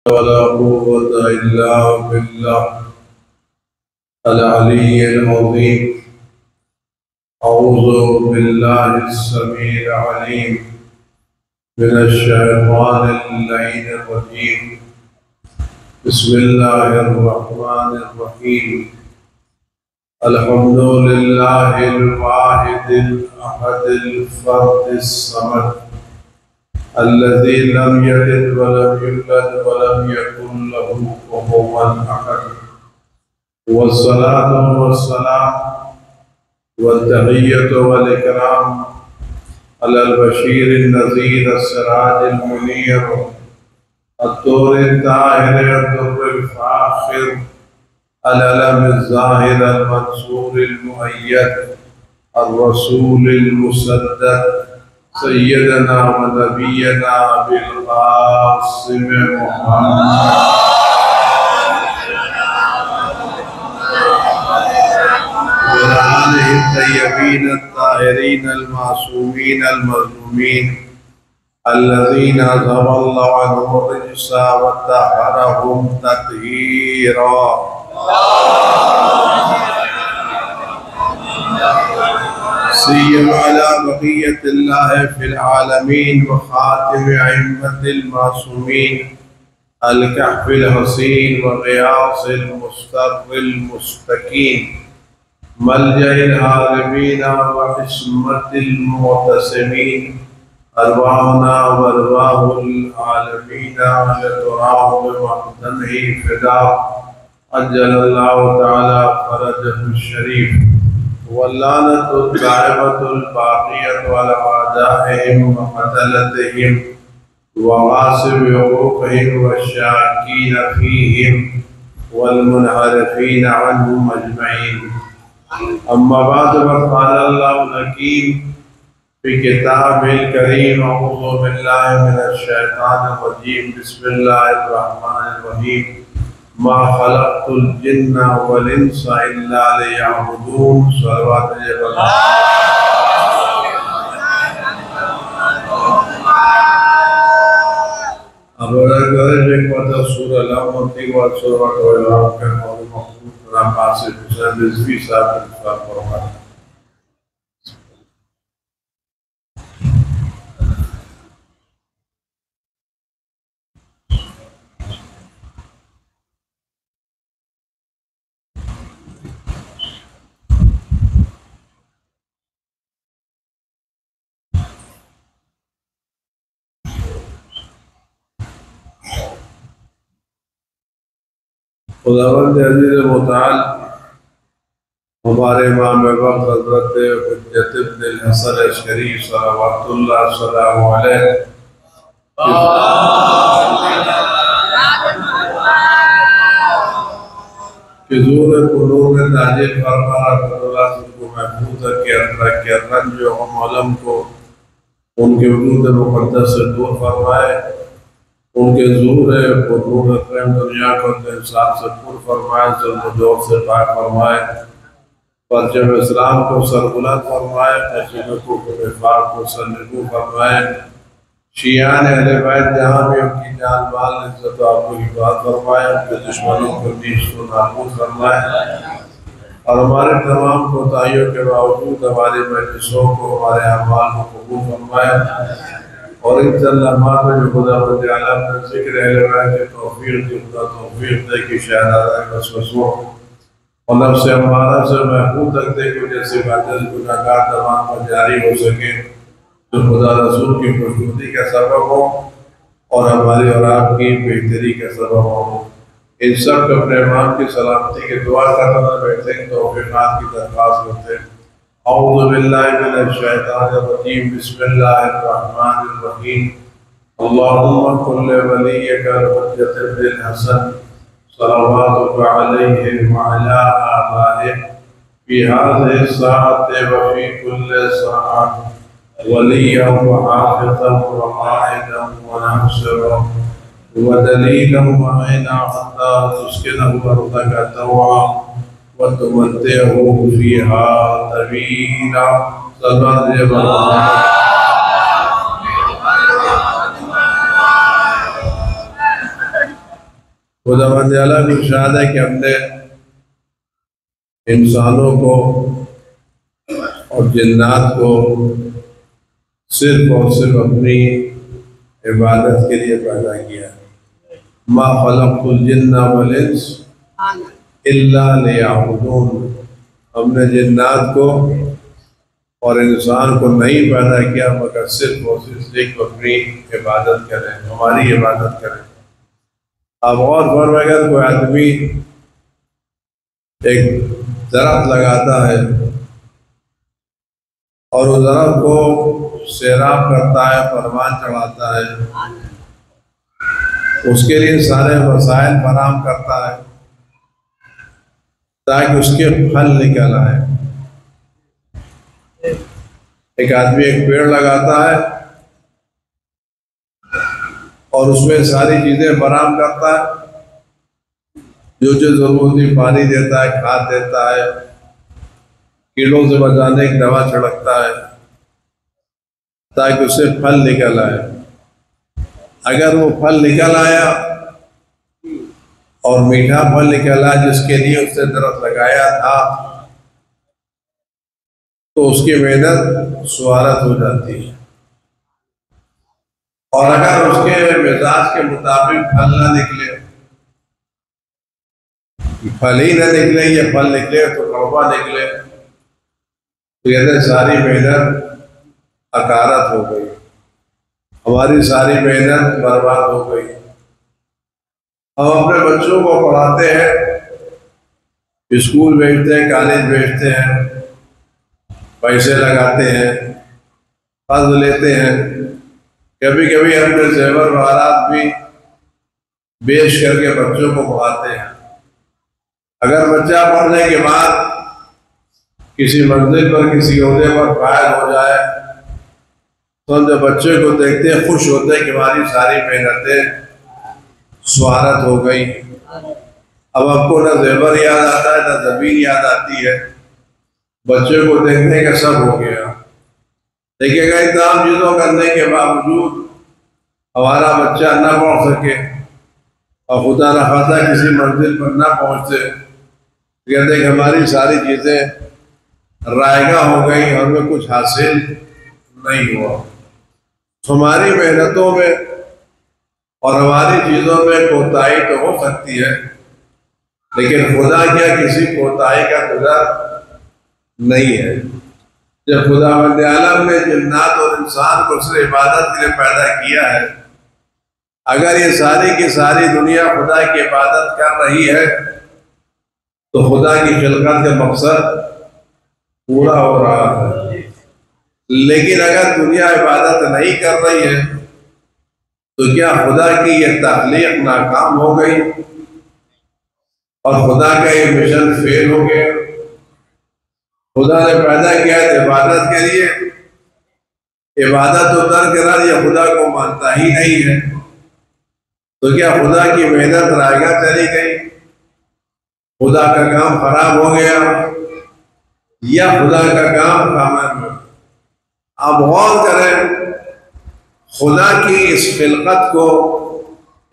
वला कुव्वता इल्ला बिल्लाह अल-अलिय्यिल अज़ीम। अऊज़ु बिल्लाहिस समीइल अलीम मिनश शैतानिर लईनिर रजीम। बिस्मिल्लाहिर रहमानिर रहीम। अल्हम्दुलिल्लाहिल वाहिदिल अहदिल फर्दिस समद अल्लज़ी लम यलिद वलम यूलद वलम यकुन लहू कुफुवन अहद। वस्सलातु वस्सलाम वत्तहिय्यतु वल इकराम अलल बशीरिन नज़ीर अस्सिराजिल मुनीर अत्तूरित ताहिर अद्दुर्रिल फाखिर अल-अलमिज़ ज़ाहिर अल-मंसूरिल मुअय्यद ar-रसूलिल मुसद्दद सय्यदना व नबियना बिल क़ासिम मुहम्मद व आलिहि तय्यबीन अत्ताहिरीन अल-मासूमीन अल-मज़लूमीन अल्लज़ीना ज़हबल्लाहु अन्हुम रिज्सा व तहहरहुम तत्हीरा। सय्यद अला बक़िय्यतिल्लाहि फिल आलमीन व ख़ातिम अइम्मतिल मासूमीन अल-कहफ़िल हसीन व ग़ियासिल मुस्तर्रिल मुस्तकीन मलजइल आलिमीन व इस्मतिल मुअतसिमीन अरवाहुना व अरवाहुल आलमीन लतुराहु वतनही फ़िदा अज्जलल्लाहु तआला फ़रजहु शरीफ वल्लानतु दाइमतुल बाक़ियतु अला अअदाइहिम व क़तलतिहिम व ग़ासिबि हुक़ूक़िहिम व शाकीन फ़ीहिम वल मुनहरिफ़ीन अन्हुम अजमईन। अम्मा बाद फ़क़ाल अल्लाहुल हकीम फ़ी किताबिल करीम। अऊज़ु बिल्लाहि मिनश शैतानिर रजीम। बिस्मिल्लाहिर रहमानिर रहीम। मा खलक़तुल जिन्ना वल इंसा इल्ला लियअबुदून। सलवात खुदावंद अज़ीज़ मुताल हमारे इमाम वक्त हज़रत हुज्जत इब्न हसन अशअरी सलवातुल्लाह सलामु अलैह के ज़ूर कुलूब में नाज़िल फरमा अल्लाह को महफूज़ के रंज व मलम को उनके वजूद मुक़द्दस से दूर फरमाए। उनके ज़ूर नूर अक़रम दुनिया को इंसान से पुर फरमाए, ज़ुल्म से पाक फरमाए, परचम इस्लाम को सरबुलंद फरमाए, नसीब को इफ़ाक़ को सरनगू फरमाए। शियान अहले बैत जहाँ भी उनकी जान माल इज़्ज़त व आबरू की बात फरमाए, उनके दुश्मनों को नीश व नाबूद फरमाए और हमारे तमाम कोताहियों के बावजूद हमारे मजलिसों को, हमारे अमाल को कबूल फरमाए और इन लम्हात में जो खुदावंद आलम ने ज़िक्र अहले बैत के तौफ़ीक़ की तौफ़ीक़ दे कि शहदादा वसवसों और नफ्स अम्मारा से महफूज़ रखते कि जैसे बादल गुनाहगार तमाम पर जारी हो सके, जो खुदा रसूल की खुशनुदी का सबब हो और हमारी और आपकी बेहतरी का सबब हो। इन सब को अपने इमाम की सलामती की दुआ करना बैठे तौफ़ीक़ात की दरख्वास्त करते हैं। अऊज़ु बिल्लाहि मिनश शैतानिर रजीम। बिस्मिल्लाहिर रहमानिर रहीम। अल्लाहुम्मा कुल्लि वलिय्यिकल हुज्जत इब्निल हसन सलवातुका अलैहि व अला आबाइहि फी हाज़िहि साअति व फी कुल्लि साअत वलिय्यन व हाफ़िज़न व क़ाइदन व नासिरन व दलीलन व ऐना हत्ता तुस्किनहु अर्दका तवआ व तुमत्तिअहु फ़ीहा तवीला। खुदावंद आला की इरशाद है कि हमने इंसानों को और जिन्नात को सिर्फ और सिर्फ अपनी इबादत के लिए पैदा किया। मा खलक़तुल जिन्ना वल इंस इल्ला लियअबुदून। हमने जिन्नात को और इंसान को नहीं पैदा किया मगर सिर्फ और सिर्फ इसलिए कि अपनी इबादत करें, हमारी इबादत करें। अब और फरमाएगा कोई आदमी एक दरख्त लगाता है और उस दरख्त को सैराब करता है, फरमान चढ़ाता है, उसके लिए सारे वसाइल फराहम करता है ताकि उसके फल निकल आए। एक आदमी एक पेड़ लगाता है और उसमें सारी चीजें फराहम करता है, जो जो जरूरती पानी देता है, खाद देता है, कीड़ों से बचाने की दवा छिड़कता है ताकि उससे फल निकल आए। अगर वो फल निकल आया और मीठा फल निकल आया जिसके लिए उसने दरख्त लगाया था, तो उसकी मेहनत स्वारत हो जाती है। और अगर उसके मिजाज के मुताबिक फल ना निकले, फल ही ना निकले या फल निकले तो कड़वा निकले, तो कहते सारी मेहनत अकारत हो गई, हमारी सारी मेहनत बर्बाद हो गई। हम अपने बच्चों को पढ़ाते हैं, स्कूल भेजते हैं, कॉलेज भेजते हैं, पैसे लगाते हैं, कर्ज लेते हैं, कभी कभी अपने जेवर वारात भी बेच करके बच्चों को पढ़ाते हैं। अगर बच्चा पढ़ने के बाद किसी मंजिल पर, किसी ओहदे पर फायद हो जाए तो हम जब बच्चे को देखते हैं खुश होते हैं कि हमारी सारी मेहनतें स्वारत हो गई। अब आपको ना जेवर याद आता है ना जमीन याद आती है, बच्चे को देखने का सब हो गया। देखिएगा इन तमाम चीजों करने के बावजूद हमारा बच्चा ना पढ़ सके और खुदा न खासा किसी मंजिल पर ना पहुंचे, कहते कि हमारी सारी चीजें रायगा हो गई, हमें कुछ हासिल नहीं हुआ। हमारी मेहनतों में और हमारी चीजों में कोताही तो हो सकती है, लेकिन खुदा क्या किसी कोताही का गुजर नहीं है। जब खुदावंद आलम ने जिन्नात और इंसान को सिर्फ इबादत के लिए पैदा किया है, अगर ये सारी की सारी दुनिया खुदा की इबादत कर रही है तो खुदा की खिलकत का मकसद पूरा हो रहा है। लेकिन अगर दुनिया इबादत नहीं कर रही है तो क्या खुदा की यह तख्लीक नाकाम हो गई और खुदा का ये मिशन फेल हो गया? खुदा ने पैदा किया है इबादत के लिए, इबादत तो तर्क कर या खुदा को मानता ही नहीं है, तो क्या खुदा की मेहनत रायगा चली गई, खुदा का काम खराब हो गया या खुदा का काम कामयाब? आप गौर करें, खुदा की इस खिलकत को,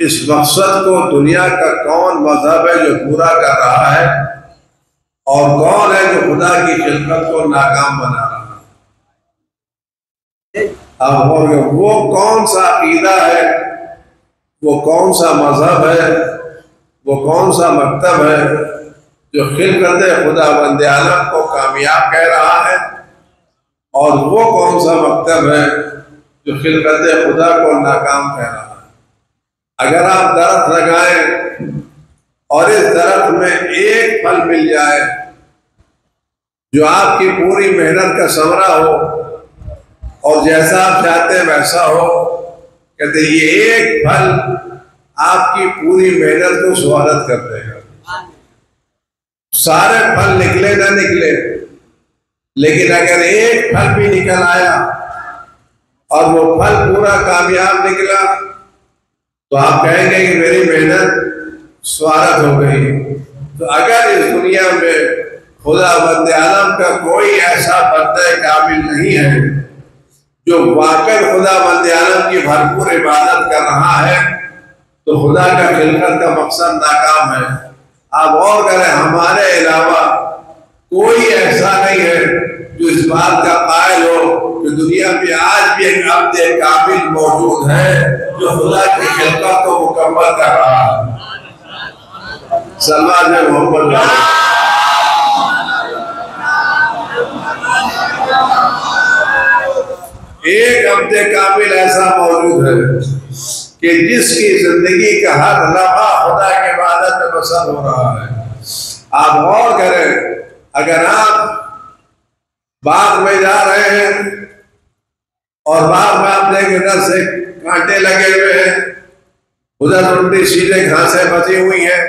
इस मकसद को दुनिया का कौन मजहब है जो पूरा कर रहा है और कौन है जो खुदा की खिलकत को नाकाम बना रहा है? अब वो कौन सा अकीदा है, वो कौन सा मजहब है, वो कौन सा मकतब है जो खिलकत खुदावंद आलम को कामयाब कह रहा है, और वो कौन सा मकतब है जो खिलकत खुदा को नाकाम कह रहा है? अगर आप दरख्त लगाएं और इस दरख्त में एक फल मिल जाए जो आपकी पूरी मेहनत का समरा हो और जैसा आप चाहते हैं वैसा हो, कहते ये एक फल आपकी पूरी मेहनत को स्वागत कर देगा। सारे फल निकले ना निकले, लेकिन अगर एक फल भी निकल आया और वो फल पूरा कामयाब निकला तो आप कहेंगे कि मेरी मेहनत स्वागत हो गई। तो अगर इस दुनिया में खुदावंद आलम का कोई ऐसा बंदा काबिल नहीं है जो वाकई खुदावंद आलम की भरपूर इबादत कर रहा है, तो खुदा का खिलकत का मकसद नाकाम है। आप और करें, हमारे अलावा कोई ऐसा नहीं है जो इस बात का कायल हो कि दुनिया में आज भी एक अब्द कामिल मौजूद है जो खुदा की खिलकत को मुकम्मल कर रहा है। सल्लल्लाहु अलैहि मोहम्मद। एक अब्द कामिल ऐसा मौजूद है कि जिसकी जिंदगी का हर लम्हा खुदा की इबादत में बसर हो रहा है। आप गौर करें, अगर आप बाग में जा रहे हैं और बाग में आप देखें इधर से कांटे लगे हुए हैं, उधर उल्टी सीधे घासें बची हुई हैं,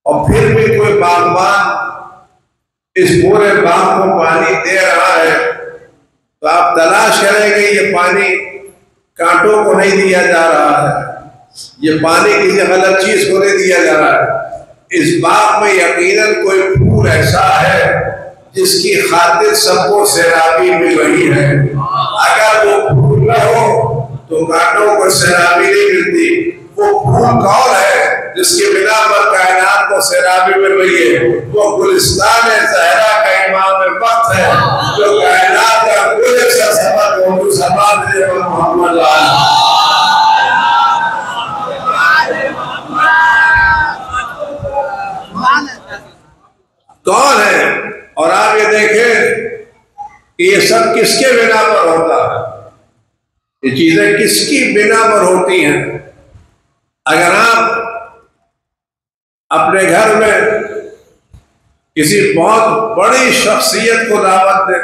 और फिर भी कोई बागबान इस पूरे बाग को पानी दे रहा है, तो आप तलाश करेंगे ये पानी कांटों को नहीं दिया जा रहा है, ये पानी किसी गलत चीज को नहीं दिया जा रहा है। इस बाग में यकीनन कोई फूल ऐसा है जिसकी खातिर सबको सैराबी मिल रही है। अगर वो फूल न हो तो कांटों को सैराबी नहीं मिलती। वो फूल कौन है जिसके बिना पर कायनात को सैराबी मिल रही है? वो गुलिस्तान ज़हरा का इमाम वक्त है जो कायनात का कुल मोहम्मद। कौन है? और आप ये देखें कि ये सब किसके बिना पर होता है, ये चीजें किसकी बिना पर होती हैं। अगर आप अपने घर में किसी बहुत बड़ी शख्सियत को दावत दें,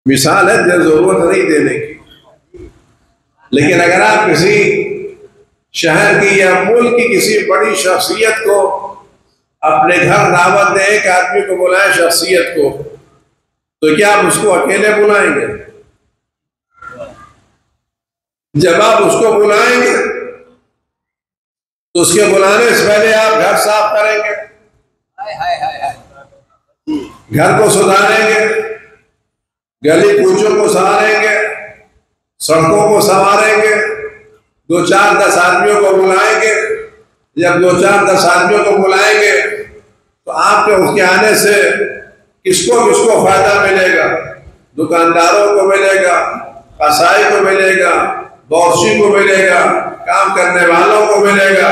मिसाल है, जरूरत नहीं देने की, लेकिन अगर आप किसी शहर की या मुल्क की किसी बड़ी शख्सियत को अपने घर दावत दें, एक आदमी को बुलाएं शख्सियत को, तो क्या आप उसको अकेले बुलाएंगे? जब आप उसको बुलाएंगे तो उसके बुलाने से पहले आप घर साफ करेंगे, घर को सुधारेंगे, गली कूचों को संवारेंगे, सड़कों को संवारेंगे, 2-4-10 आदमियों को बुलाएंगे। जब 2-4-10 आदमियों को बुलाएंगे तो आपके उसके आने से किसको किसको फायदा मिलेगा? दुकानदारों को मिलेगा, कसाई को मिलेगा, बौसी को मिलेगा, काम करने वालों को मिलेगा,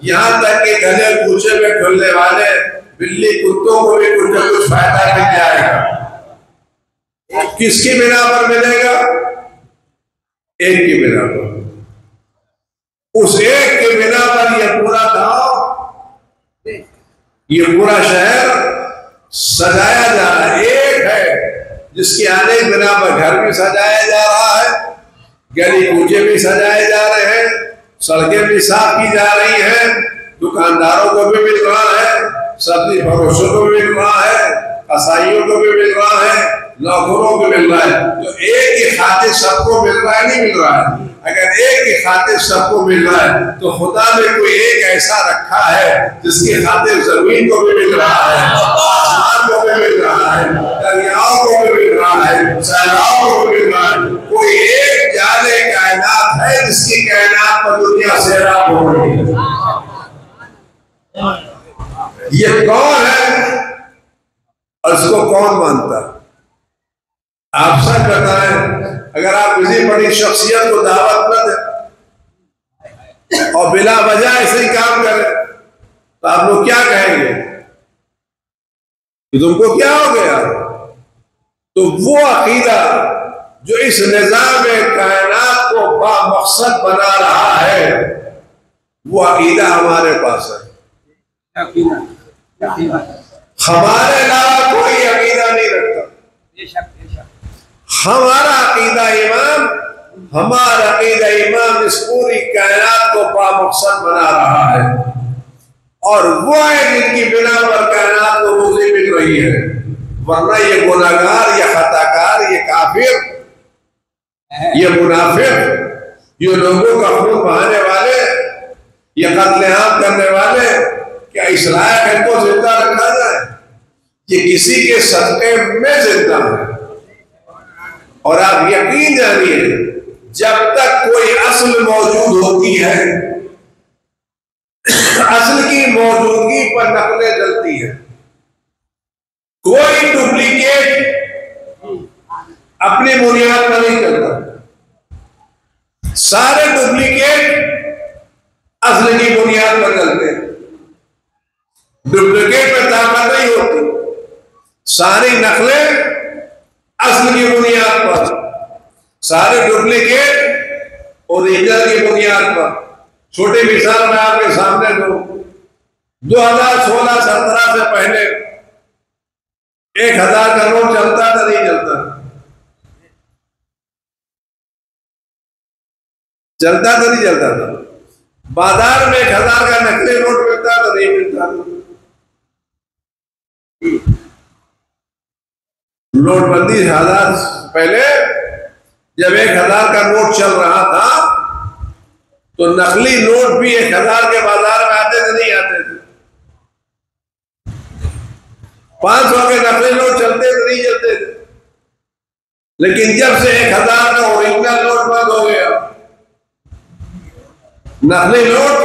यहाँ तक कि गले कूचे में खुलने वाले बिल्ली कुत्तों को भी कुछ न कुछ फायदा मिल जाएगा। किसकी बिना पर मिलेगा? एक की बिना पर। उस एक के बिना पर यह पूरा गांव, ये पूरा शहर सजाया जा रहा है। एक है जिसके आने के बिना पर घर भी सजाया जा रहा है, गली कूचे भी सजाए जा रहे हैं, सड़कें भी साफ की जा रही हैं, दुकानदारों को भी मिल रहा है, सब्जी फरोशों को भी मिल रहा है, कसाईयों को भी मिल रहा है, नौकरों को मिल रहा है। तो एक की खातिर सबको मिल रहा है, नहीं मिल रहा है? अगर एक की खातिर सबको मिल रहा है तो खुदा ने कोई एक ऐसा रखा है जिसकी खातिर जमीन को भी मिल रहा है, आसमान को भी मिल रहा है, दरियाओं को भी मिल रहा है, सैलाओं को भी मिल रहा है। कोई एक जाने कायनात है जिसकी कायनात पर दुनिया सैराब हो रही है। ये कौन है और इसको कौन मानता है? आप सच बताएं, अगर आप किसी बड़ी शख्सियत को दावत न दें और बिला वजह ऐसे ही काम करें तो आप लोग क्या कहेंगे कि तुमको क्या हो गया? तो वो अकीदा जो इस निजाम कायनात को बामकसद बना रहा है, वो अकीदा हमारे पास है। हमारे अलावा कोई अकीदा नहीं रखता। हमारा अकीदा इमाम इस पूरी कायनात को बामकसद बना रहा है, और वो है जिनकी बिना पर कायनात को रोजी मिल रही है। वरना ये गुनाहगार, ये खताकार, ये काफिर, ये मुनाफिक, ये लोगों का खून बहाने वाले, ये कत्लेआम करने वाले, क्या इस लायक इनको जिंदा रखा जाए? ये किसी के सदके में जिंदा है। और आप यकीन जानिए जब तक कोई असल मौजूद होती है, असल की मौजूदगी पर नकलें चलती हैं। कोई डुप्लीकेट अपनी बुनियाद पर नहीं चलता, सारे डुप्लीकेट असल की बुनियाद पर चलते हैं। डुप्लीकेट में ताकत नहीं होती, सारी नकलें असल की बुनियाद पर, सारे डुप्लीकेट ओरिजिनल की बुनियाद पर। छोटी मिसाल मैं आपके सामने दूं, 2016-17 से पहले 1000 का नोट चलता था नहीं चलता? चलता था नहीं चलता था? बाजार में 1000 का नकली नोट मिलता था नहीं मिलता? नोटबंदी 1000 पहले जब 1000 का नोट चल रहा था तो नकली नोट भी 1000 के बाजार में आते थे नहीं आते थे? 500 के नकली नोट चलते थे नहीं चलते थे? लेकिन जब से 1000 का ओरिजिनल नोट बंद हो गया, नकली नोट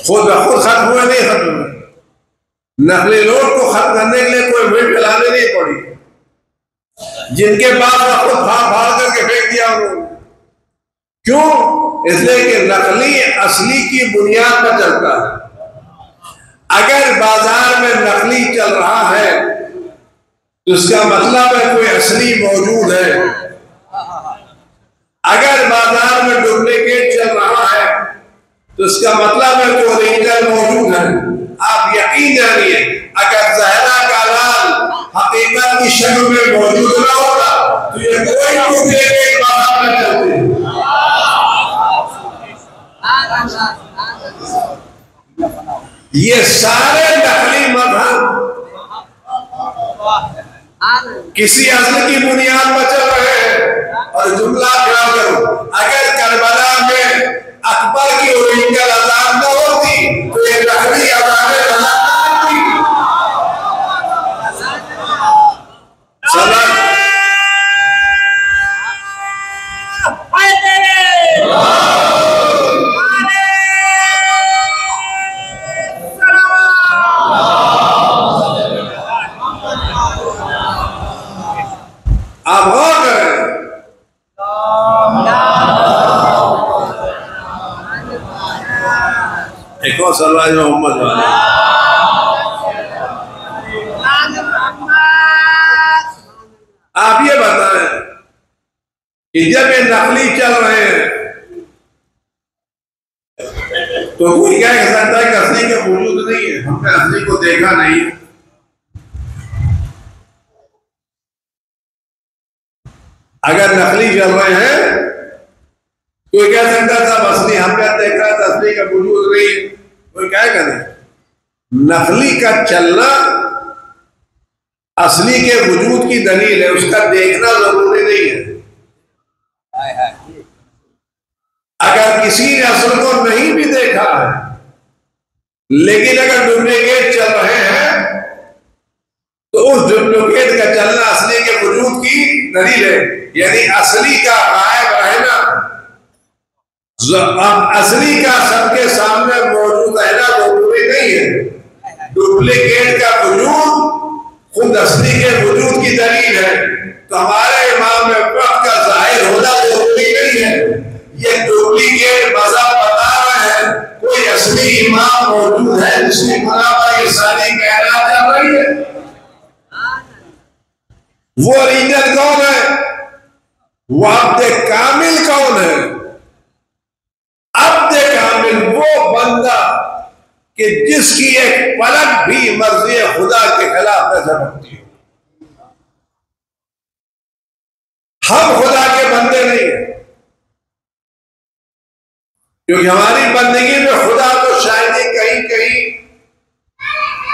खुद ब खुद खत्म हुए नहीं खत्म हुए। नकली नोट को खत्म करने के लिए कोई मुहिम चलानी नहीं पड़ी, जिनके पास खुद फाड़ फाड़ करके फेंक दिया उन्होंने। क्यों? इसलिए कि नकली असली की बुनियाद पर चलता है। अगर बाजार में नकली चल रहा है तो इसका मतलब है कोई असली मौजूद है। अगर बाजार में डुप्लीकेट चल रहा है तो इसका मतलब है कि ओरिजिनल मौजूद है। आप यकीन जानिए, अगर ज़हरा का लाल हकीकत की शक्ल में मौजूद न होगा तो ये कोई डुप्लीकेट बाजार में चलते। ये सारे नकली मजहब किसी असल की बुनियाद पर चल रहे हैं। और जुमला क्या करो, अगर करबला में अकबर की ओरिजिनल अजान न होती तो ये नकली अजानें आप गौर करें। एक और सल्लल्लाहु अलैहि मोहम्मद वाले, आप ये बताएं कि जब ये नकली चल रहे हैं तो कोई क्या कह सकता है कि असली का वजूद नहीं है, हमने असली को देखा नहीं। अगर नकली चल रहे हैं कोई कह सकता था असली हमने देखा था, असली का वजूद नहीं। कोई क्या करे? नकली का चलना असली के वजूद की दलील है, उसका देखना जरूरी नहीं है। अगर किसी ने असल को नहीं भी देखा है लेकिन अगर डुप्लीकेट चल रहे हैं तो उस डुप्लीकेट का चलना असली के वजूद की दलील है। यानी असली का गायब रहना, असली का सबके सामने मौजूद रहना जरूरी नहीं है। डुप्लीकेट का वजूद खुद असली के वजूद की दलील है। तो हमारे इमाम वक्त का जाहिर होना जरूरी नहीं है। ये डुप्लीकेट मज़हब बता रहे हैं, कोई असली इमाम मौजूद है जिसकी गुनाह पर ये सारी कहना चल रही है। वो ओरिजिनल कौन है? वो अब्दे कामिल कौन है? अब्दे कामिल वो बंदा कि जिसकी एक पलक भी मर्जी खुदा के खिलाफ न झपकती हो। हम खुदा के बंदे नहीं हैं, क्योंकि हमारी बंदगी में खुदा तो शायद ही कहीं कहीं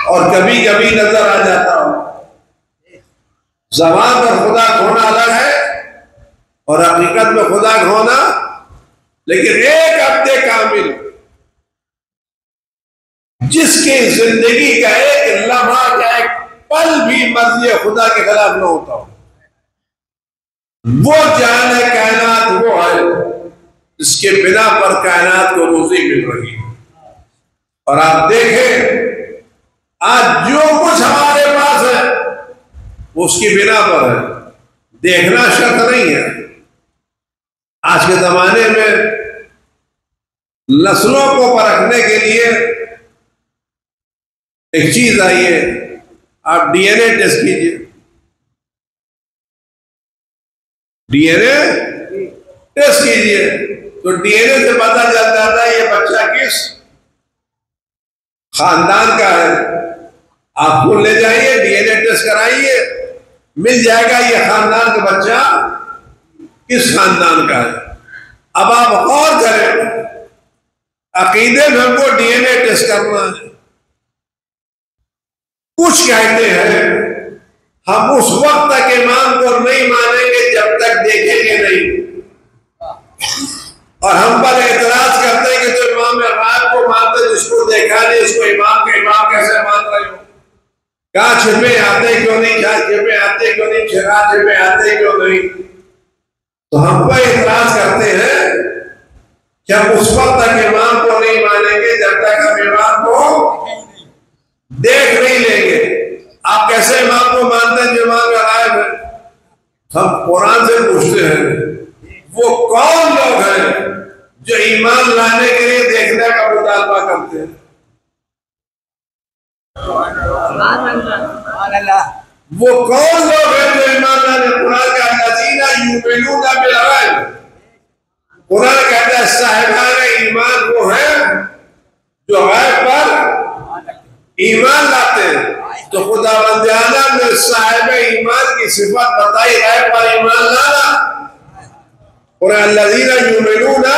और कभी कभी नजर आ जाता हो। ज़बान पर खुदा खोना अलग है और हकीकत में खुदा खोना। लेकिन एक अब्दे कामिल जिसकी जिंदगी का एक लम्हा या एक पल भी मर्जी खुदा के खिलाफ न होता हो, वो जान है कायनात वो है जिसके बिना पर कायनात को रोजी मिल रही है। और आप देखें आज जो कुछ हमारे पास है वो उसकी बिना पर है, देखना शर्त नहीं है। आज के जमाने में नस्लों को परखने के लिए एक चीज आई है, आप डीएनए टेस्ट कीजिए। डीएनए टेस्ट कीजिए तो डीएनए से पता चल जाता है ये बच्चा किस खानदान का है। आप को ले जाइए डीएनए टेस्ट कराइए, मिल जाएगा ये खानदान का बच्चा किस खानदान का है। अब आप गौर करें, अकीदे में हमको डीएनए टेस्ट करना है। कुछ कहते हैं हम उस वक्त तक इमाम को नहीं मानेंगे जब तक देखेंगे नहीं, और हम पर एतराज करते हैं कि जो इमाम रात को मानते जिसको देखा नहीं उसको इमाम के इमाम कैसे मान रहे हो। कहाँ छिपे आते क्यों नहीं, कहाँ छिपे आते क्यों नहीं, कहाँ छिपे आते क्यों नहीं। तो हम पर एतराज करते हैं कि हम उस वक्त तक इमाम को नहीं मानेंगे जब तक हम इमाम को देख नहीं लेंगे। आप कैसे इमाम को मानते हैं जो इमाम गायब है। हम कुरान से पूछते हैं वो कौन लोग हैं जो ईमान लाने के लिए देखने का मुतालबा करते हैं। वो कौन लोग हैं जो ईमान लाने, कुरान का लजीना युमिनूना बिल गैब, कुरान कहता है साहिबान ईमान वो है जो गैब पर ईमान लाते हैं। तो खुदावंदियाना ने साहिब ईमान की सिफत बताई, गैब पर ईमान लाना। और अल्लज़ीना युमिनूना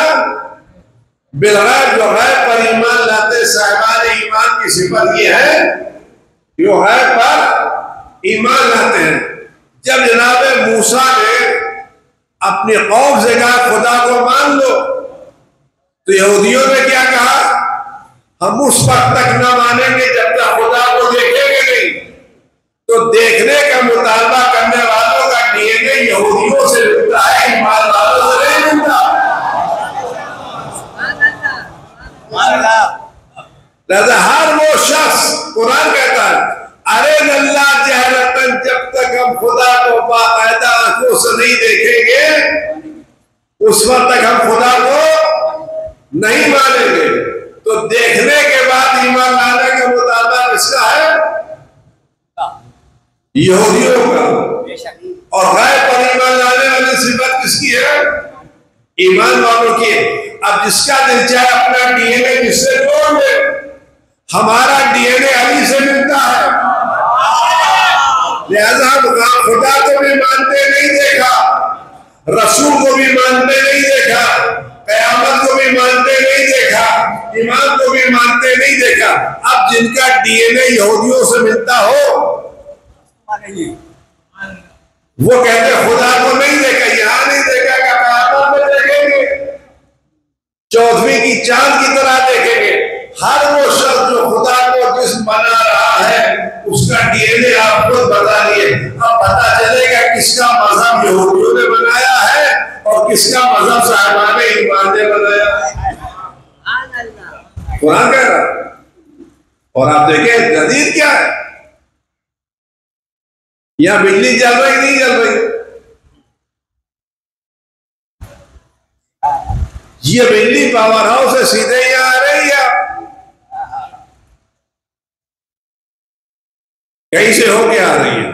बिल गैब, जो गैब पर ईमान लाते साहिबान ईमान की सिफत ये है जो गैब पर ईमान लाते हैं। जब जनाब मूसा ने अपनी कौम से कहा खुदा को मान लो, तो यहूदियों ने क्या कहा, हम उस वक्त तक न मानेंगे जब तक खुदा को देखेंगे नहीं। तो देखने का मुतालबा करने वालों का डीएनए यहूदियों से मिलता है, ईमान वालों से नहीं मिलता। लिहाजा हर वो शख्स, कुरान कहता है अरे अल्लाह जहरतन, जब तक हम खुदा को बाकायदा आंखों से नहीं देखेंगे उस वक्त तक हम खुदा को नहीं मानेंगे। तो देखने के बाद ईमान लाने का मुतालबा किसका है, यहूदियों का। और गैब पर ईमान लाने वाली सिफत किसकी है, ईमान वालों की। अब जिसका दिल चाहे अपना डीएनए जिससे जोड़ ले, हमारा डीएनए अली से मिलता है। लिहाजा हम खुदा को भी मानते नहीं देखा, रसूल को भी मानते नहीं देखा, कयामत को भी मानते नहीं देखा, ईमान को भी मानते नहीं देखा। अब जिनका डीएनए यहूदियों से मिलता हो वो कहते खुदा को नहीं देखा, यहां नहीं देखा, कयामत में देखेंगे, चौदहवीं की चांद की तरह देखेंगे। हर वो शख्स जो खुदा को जिस्म बना रहा है उसका डीएनए आप खुद बता लिए। अब पता चलेगा किसका मजहब यहूदियों ने बनाया है और किसका मजहब साहिबान ईमान ने बनाया है। कुरान कह रहा। और आप देखें जदीद क्या है, यहां बिजली जल रही नहीं जल रही, ये बिजली पावर हाउस से सीधे यहां आ रही है, कहीं से होके आ रही है,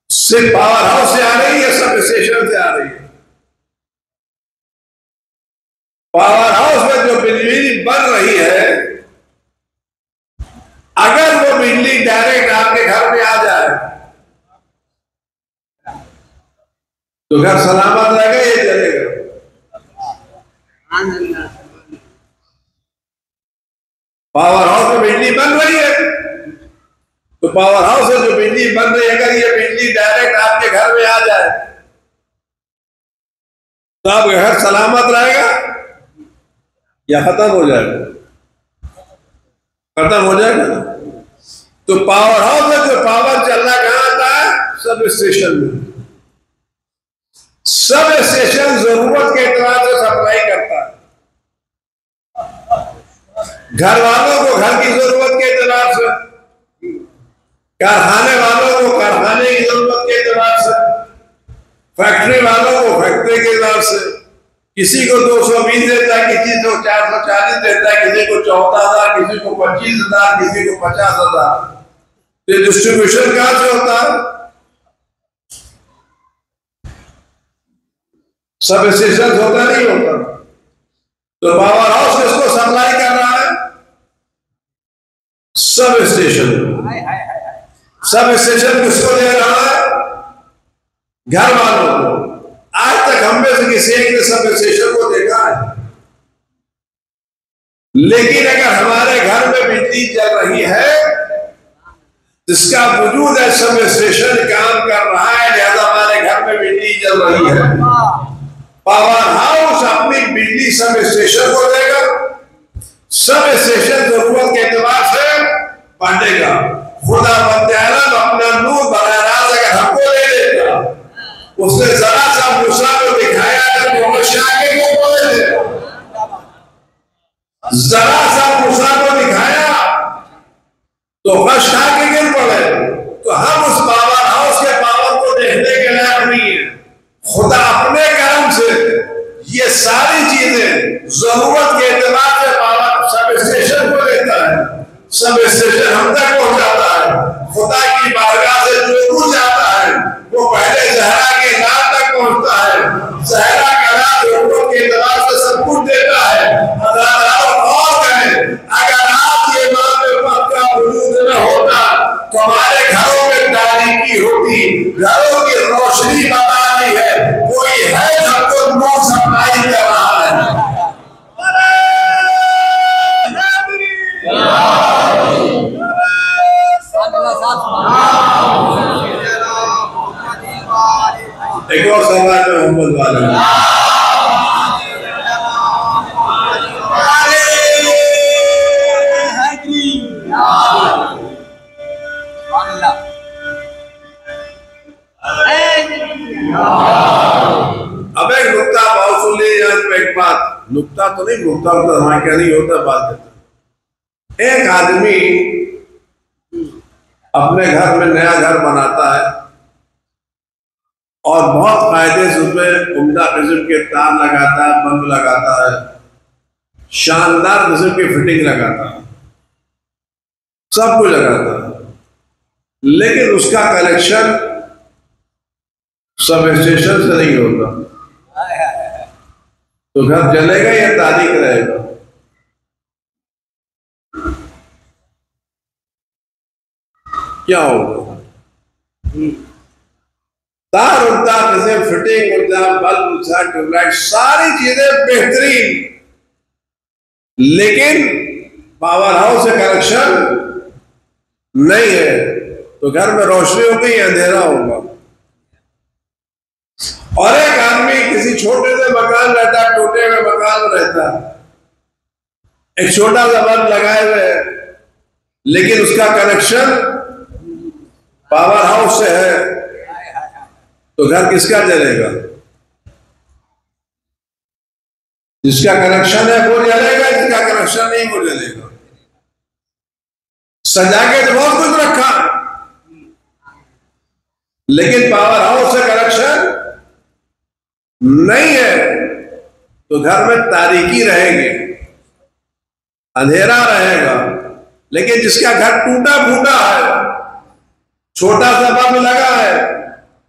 सिर्फ पावर हाउस से आ रही है, सब स्टेशन से आ रही है। पावर हाउस में जो बिजली बन रही है, अगर वो बिजली डायरेक्ट आपके घर में आ जाए तो घर सलामत रहेगा, ये जलेगा। पावर हाउस में बिजली बन रही है तो पावर हाउस से जो बिजली बन रही है, अगर ये बिजली डायरेक्ट आपके घर में आ जाए तो आपका घर सलामत रहेगा या खत्म हो जाएगा, खत्म हो जाएगा। तो पावर हाउस में जो पावर चलना कहां आता है, सब स्टेशन में। सब स्टेशन जरूरत के एतबार से सप्लाई करता है, घर वालों को घर की जरूरत के एतबार से, कारखाने वालों को कारखाने की जरूरत के एतबार से, फैक्ट्री वालों को फैक्ट्री के एतबार से। किसी को 220 देता है, किसी को 440 देता है, किसी को 14,000, किसी को 25,000, किसी को 50,000। तो डिस्ट्रीब्यूशन कहां से होता है? सब स्टेशन होता नहीं होता। तो पावर हाउस किसको सप्लाई कर रहा है? Sub station. सब स्टेशन किसको दे रहा है? घर वालों को। आज तक हम में से किसी एक ने सब स्टेशन को देखा है? लेकिन अगर हमारे घर में बिजली चल रही है, इसका वजूद है सब स्टेशन काम कर रहा है, लिहाजा हमारे घर में बिजली चल रही है। पावर हाउस अपनी बिजली सब स्टेशन को देगा, सब स्टेशन जरूरत के एतबार से बांटेगा। खुदा बंदयालम अपना नूर बराह रास्त अगर हमको दे देगा, उसने जरा सा मूसा को दिखाया तो आगे को बोले थे, जरा सा मूसा को दिखाया तो फर्श खा के गिर पड़े। तो हम उस पावर हाउस के पावर को देखने के लायक नहीं है। खुदा अपने कर्म से ये सारी चीजें जरूरत के एतबार से पावर सब स्टेशन को देता है, सब स्टेशन हम तक पहुंचाता है। खुदा की बारगाह से जो कुछ आता है वो पहले जहरा के नाम तक पहुंचता है। जहरा का नाम जरूरत के एतबार से सब कुछ देता है। और अगर आप ये मान में पक्का वजूद न होता तो हमारे घरों में तारीकी होती, घरों की रोशनी बतानी है, कोई है सबको नूर सप्लाई कर रहा है। एक और सवाल में मोहम्मद वाले अब एक नुक्ता बहुत सुन लीजिए। एक बात, नुक्ता तो नहीं, नुक्ता तो हमारे क्या नहीं होता, बात देता। एक आदमी अपने घर में नया घर बनाता है और बहुत फायदे से उसमें उम्दा किस्म के तार लगाता है, बल्ब लगाता है, शानदार किस्म की फिटिंग लगाता है, सब कुछ लगाता है। लेकिन उसका कनेक्शन सब स्टेशन से नहीं होता। तो घर जलेगा या तारीख रहेगा? क्या होगा? तार उड़ता, किसी फिटिंग उड़ता, बल्ब उड़ता, ट्यूबलाइट, सारी चीजें बेहतरीन, लेकिन पावर हाउस से कनेक्शन नहीं है। तो घर में रोशनी होगी, अंधेरा होगा। और एक आदमी किसी छोटे से मकान रहता है, टूटे हुए मकान में रहता है, एक छोटा सा बल्ब लगाए हुए है, लेकिन उसका कनेक्शन पावर हाउस से है। तो घर किसका जलेगा? जिसका कनेक्शन है वो जलेगा, जिसका कनेक्शन नहीं वो जलेगा। सजा के तो बहुत कुछ रखा, लेकिन पावर हाउस से कनेक्शन नहीं है, तो घर में तारीकी रहेगी, अंधेरा रहेगा। लेकिन जिसका घर टूटा फूटा है, छोटा सा बल्ब लगा है,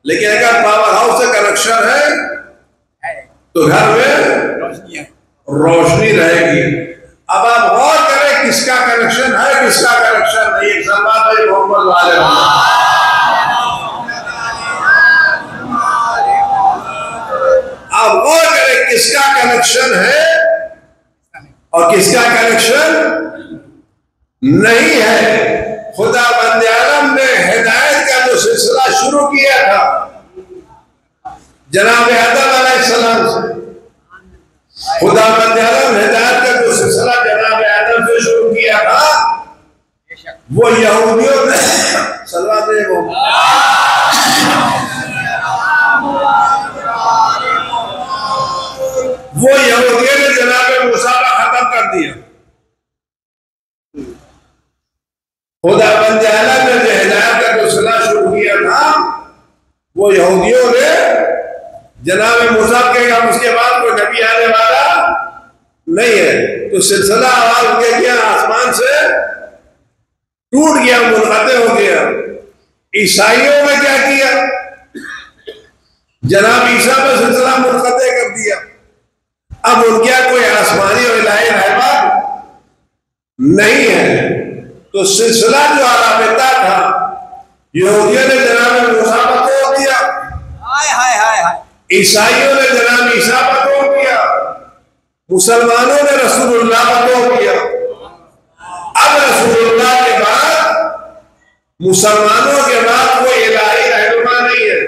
लेकिन अगर पावर हाउस से कनेक्शन है तो घर में रोशनी रहेगी। अब आप गौर करें किसका कनेक्शन है, किसका कनेक्शन नहीं। एक सलमान भाई मोहम्मद वाले, आप गौर करें किसका कनेक्शन है और किसका कनेक्शन नहीं है। खुदा बंदे आलम ने हिदायत का जो सिलसिला शुरू किया था जनाब आदम अलैहिस्सलाम से, खुदा बंदे आलम हिदायत का जो सिलसिला जनाब आदम से शुरू किया था, वो यहूदियों ने सल्लल्लाहु अलैहि वसल्लम वो यहूदियों ने जनाब मूसा का खत्म कर दिया। खुदाबंद आलम ने जो हिदायत का सिलसिला शुरू किया था वो यहूदियों ने जनाब मूसा के कहा उसके बाद कोई नबी आने वाला नहीं है, तो सिलसिला आवाज उनके गया, आसमान से टूट गया, मुनक़ते हो गया। ईसाइयों ने क्या किया, जनाब ईसा पर सिलसिला मुनक़ते कर दिया। अब उनके कोई आसमानी और इलाही रहमत नहीं है, तो सिलसिला जो आराबिता था यहूदियों ने जनाब मूसा पर तोड़ दिया, ईसाइयों ने जनाब ईसा पर तोड़ दिया, मुसलमानों ने रसूलुल्लाह पर तोड़ दिया। अब रसूलुल्लाह के बाद मुसलमानों के बाद कोई इलाही रहनुमा नहीं है,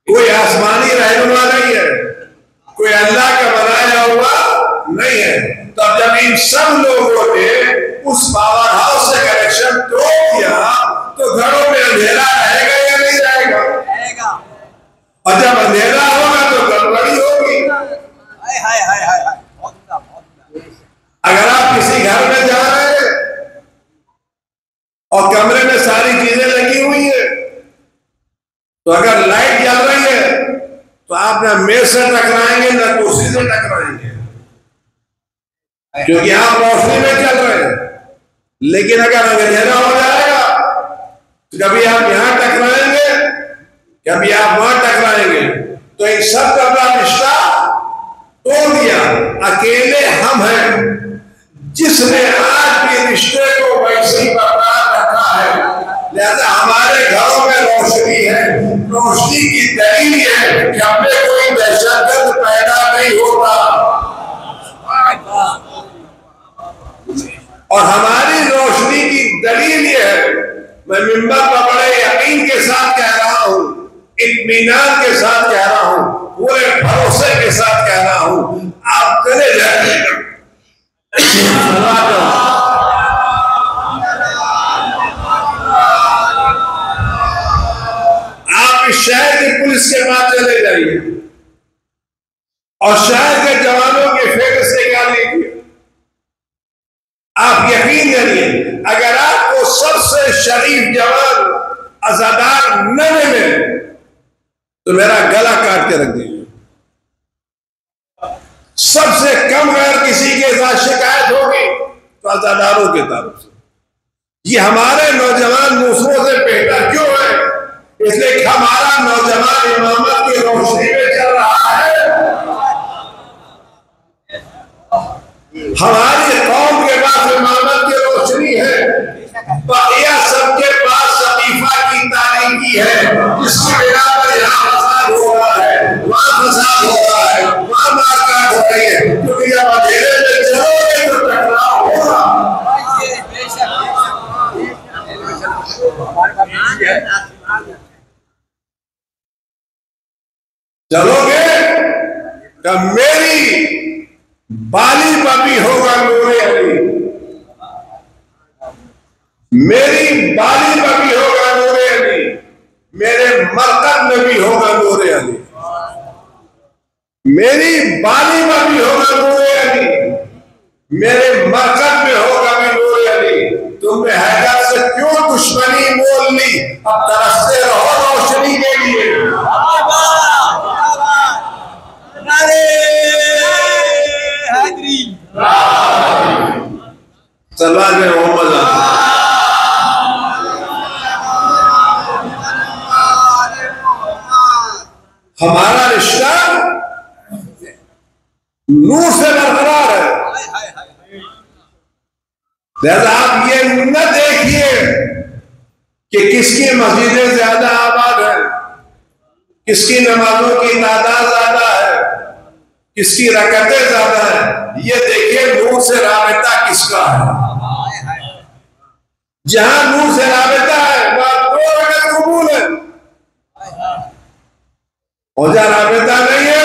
कोई आसमानी रहनुमा नहीं है, कोई अल्लाह का बनाया हुआ नहीं है। तब जब इन सब लोगों ने उस पावर हाउस से कनेक्शन तोड़ दिया तो घरों में अंधेरा रहेगा या नहीं रहेगा? और जब अंधेरा होगा तो गड़बड़ी होगी। अगर आप किसी घर में जा रहे हैं और कमरे में सारी चीजें लगी हुई है, तो अगर लाइट जल रही है तो आप ना मेज से टकराएंगे ना कुर्सी से टकराएंगे, क्योंकि आप रोशनी में चल रहे हैं। लेकिन अगर अंधेरा हो जाएगा तो कभी आप यहां टकराएंगे, कभी आप वहां टकराएंगे। तो इन सब का अपना रिश्ता तोड़ दिया। अकेले हम हैं जिसने आज भी रिश्ते को वैसे ही बरकरार रखा है। लिहाजा हमारे घरों में रोशनी है, रोशनी की दलील है कि हमें कोई दहशतगर्द पैदा नहीं होता। और हमारी रोशनी की दलील ये है, मैं मिंबर पर बड़े यकीन के साथ कह रहा हूं, इत्मीनान के साथ कह रहा हूं, पूरे भरोसे के साथ कह रहा हूं, आप चले जाइएगा। आप इस शहर की पुलिस के पास चले जाइए और शहर के जवानों के फेस से क्या लीजिए। आप यकीन करिए, अगर आपको सबसे शरीफ जवान अज़ादार न मिले तो मेरा गला काट के रख दीजिए। सबसे कम अगर किसी के साथ शिकायत होगी तो अज़ादारों की तरफ से। ये हमारे नौजवान दूसरों से बेहतर क्यों है? इसलिए कि हमारा नौजवान इमामत की रोशनी में चल रहा है। हमारी कौम के पास इमामत की रोशनी है, बकिया सबके पास सकीफा की तारीखी है, जिसकी बिना पर यहाँ फसाद हो रहा है, वहाँ फसाद हो रहा है, वहाँ मारकाट हो रही है। क्योंकि जब अंधेरे में चलोगे तो टकराव होगा। चलोगे तो मेरी बाली पर भी होगा नूरे अली, मेरी बाली पर भी होगा नूरे अली, मेरे मरकज में भी होगा नूरे अली, मेरी बाली पर भी होगा नूरे अली, मेरे मरकज में होगा भी नूरे अली। तुमने हैदर से क्यों दुश्मनी मोल ली? अब तरसते रहो रोशनी के लिए। सलवार में मोहम्मद हमारा रिश्ता नूर से बरकरार है। लिहाजा आप ये न देखिए कि किसकी मस्जिदें ज्यादा आबाद है, किसकी नमाजों की तादाद ज्यादा है, किसकी रकतें ज्यादा है। ये देखिए नूर से राबिता किसका है। जहां नूर से राबिता है वहां 2 रकत कबूल है, और जहां राबिता नहीं है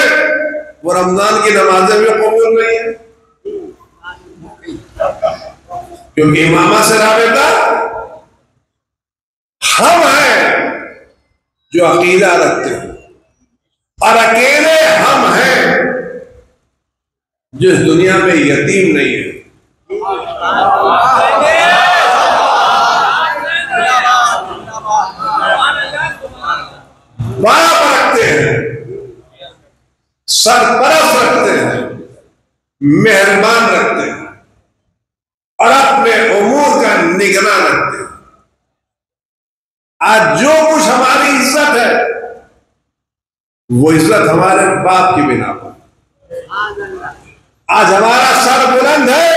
वो रमजान की नमाजें भी कबूल नहीं है, क्योंकि इमामा से राबिता हम हैं जो अकीदा रखते हैं, और अकेले हम हैं जिस दुनिया में यतीम नहीं है। बाप रखते हैं, सरपरस्त रखते हैं, मेहरबान रखते हैं, और अपने उमूर का निगरान रखते हैं। आज जो कुछ हमारी इज्जत है वो इज्जत हमारे बाप की बिना पर। आज हमारा सर बुलंद है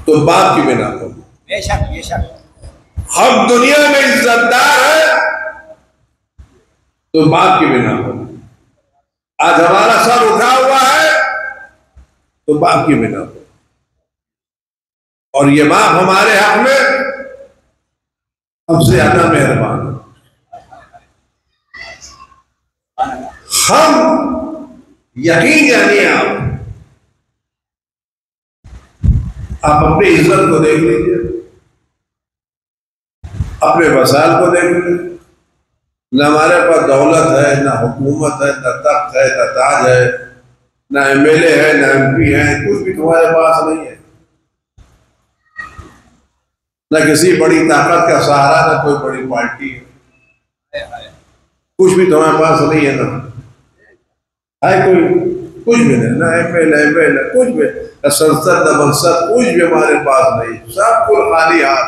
तो बाप की बिना पर। बेशक बेशक। हम दुनिया में इज्जतदार है तो बाप की बिना पर। आज हमारा सर उठा हुआ है तो बाप की बिना पर। और ये बाप हमारे हक में हमसे ज्यादा मेहरबान है। हम यकीन जानिए, आप अपनी इज्जत को देख लीजिए, अपने वसाइल को देख लीजिए। न हमारे पास दौलत है, न हुकूमत है, न तख्त है, न ताज है, न एमएलए है, न एमपी है, कुछ भी तुम्हारे पास नहीं है। न किसी बड़ी ताकत का सहारा, न कोई बड़ी पार्टी है, कुछ भी तुम्हारे पास नहीं है। ना है कोई, कुछ भी नहीं, ना एमएलए कुछ भी, न संसद, न मनसद, कुछ भी हमारे पास नहीं। सब कुछ खाली हाथ।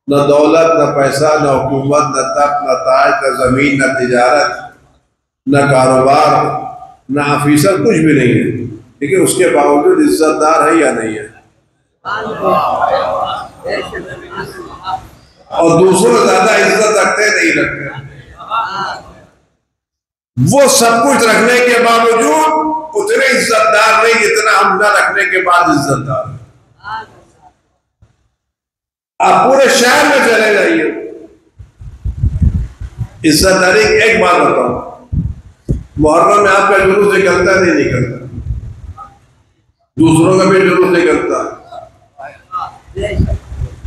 न दौलत, न पैसा, न हुकूमत, न तख्त, न ताज, न जमीन, न तिजारत, न कारोबार, न ऑफिसर, कुछ भी नहीं है। लेकिन उसके बावजूद इज्जतदार है या नहीं है? और दूसरों ज्यादा इज्जत रखते नहीं रखते। वो सब कुछ रखने के बावजूद उतने इज्जतदार नहीं जितना हम न रखने के बाद इज्जतदार है। आप पूरे शहर में चले जाइए, इज्जतदारी। एक बात बताओ, मुहर्रम में आपका जुलूस निकलता नहीं निकलता? दूसरों का भी जुलूस निकलता।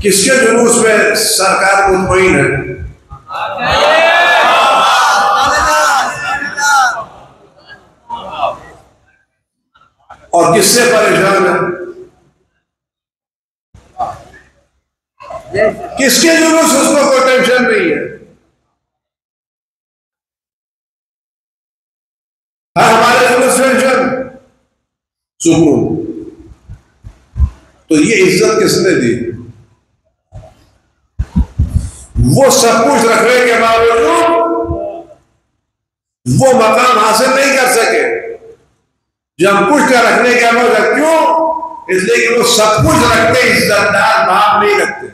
किसके जुलूस में सरकार मुतमईन है? और किससे परेशान है? किसके जुलूस उसको कोई टेंशन नहीं है? हमारे जुलूस टेंशन, सुकून। तो ये इज्जत किसने दी? वो सब कुछ रखने के बावजूद वो मकाम हासिल नहीं कर सके जो हम कुछ का रखने का मतलब। क्यों? इसलिए कि वो सब कुछ रखते इज्जतदार भाव नहीं रखते।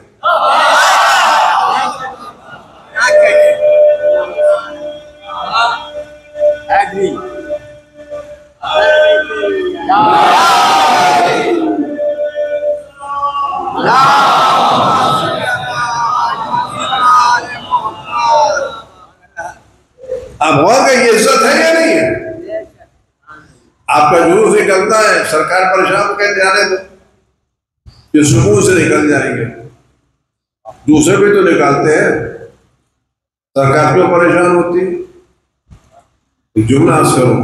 अब और ये इज्जत है या नहीं है? आपका जुलूस निकलता है, सरकार परेशान को कहते जाने दो, ये सुकून से निकल जाएंगे। दूसरे भी तो निकालते हैं, सरकार क्यों परेशान होती? जुमला करो,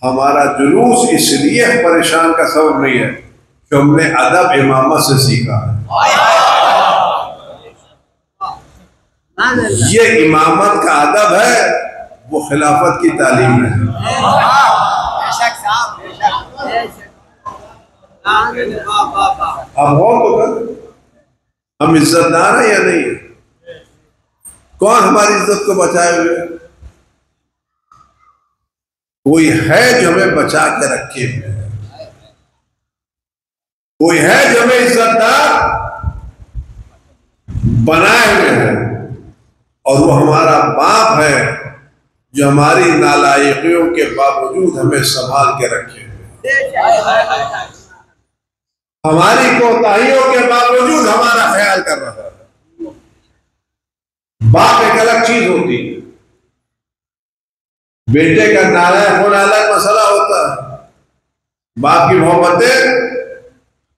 हमारा जुलूस इसलिए परेशान का सबब नहीं है कि हमने अदब इमामत से सीखा है। ये इमामत का अदब है, वो खिलाफत की तालीम है। अब हो तो कर, हम इज्जतदार हैं या नहीं? कौन हमारी इज्जत को बचाए हुए? कोई है जो हमें बचा के रखे हुए है, कोई है जो हमें इज्जतदार बनाए हुए है, और वो हमारा बाप है जो हमारी नालायकियों के बावजूद हमें संभाल के रखे हुए, हमारी कोताहियों के बावजूद हमारा ख्याल कर रहा है। बाप एक अलग चीज होती है, बेटे का नालायक होना अलग मसला होता है, बाप की मोहब्बतें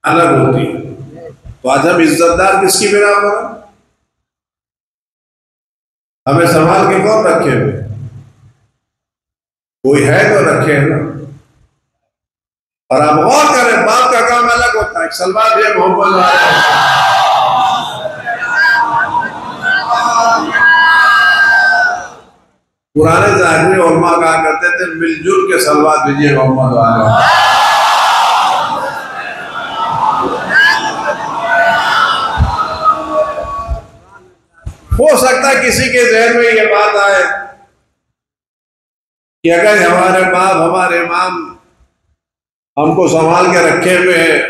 अलग होती है। तो आज हम इज्जतदार किसकी बिना पर? हमें संभाल के कौन रखे हुए? कोई है तो रखे ना। और आप गौर करें, बाप का काम अलग होता है। सलमान ये मोहब्बत पुराने ज़ाहिरी उलमा कहा करते थे, मिलजुल के सलवात भेजिए मोहम्मद वाला। हो सकता है किसी के जहन में ये बात आए कि अगर हमारे बाप हमारे इमाम हमको संभाल के रखे हुए हैं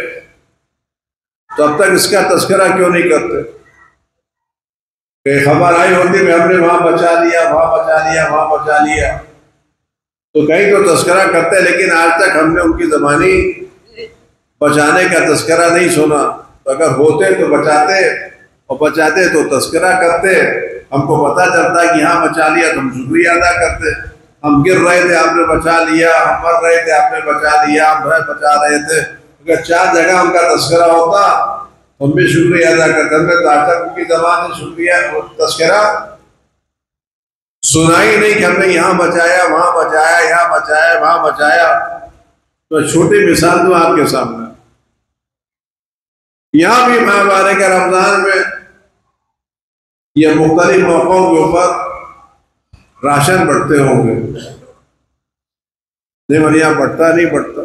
तो अब तक इसका तस्करा क्यों नहीं करते? खबर आई होती मैं हमने वहां बचा लिया, वहां बचा लिया, वहां बचा लिया, तो कहीं तो तस्करा करते, लेकिन आज तक हमने उनकी ज़बानी बचाने का तस्करा नहीं सुना। तो अगर होते तो बचाते, और बचाते तो तस्करा करते। हमको पता चलता है कि हाँ बचा लिया तो हम शुक्रिया अदा करते। हम गिर रहे थे आपने बचा लिया, हम मर रहे थे आपने बचा लिया, हम बचा रहे थे। अगर 4 जगह उनका तस्करा होता हम भी शुक्रिया अदा करते। तो आज तक उनकी ज़बान से शुक्रिया तस्करा सुनाई नहीं कि हमने यहाँ बचाया, वहां बचाया, यहाँ बचाया, वहां बचाया। तो छोटी मिसाल दूं आपके सामने, यहाँ भी माहवारे के रमजान में या मुख्तलिफ मौकों के ऊपर राशन बढ़ते होंगे। नहीं बढ़िया बढ़ता नहीं बढ़ता।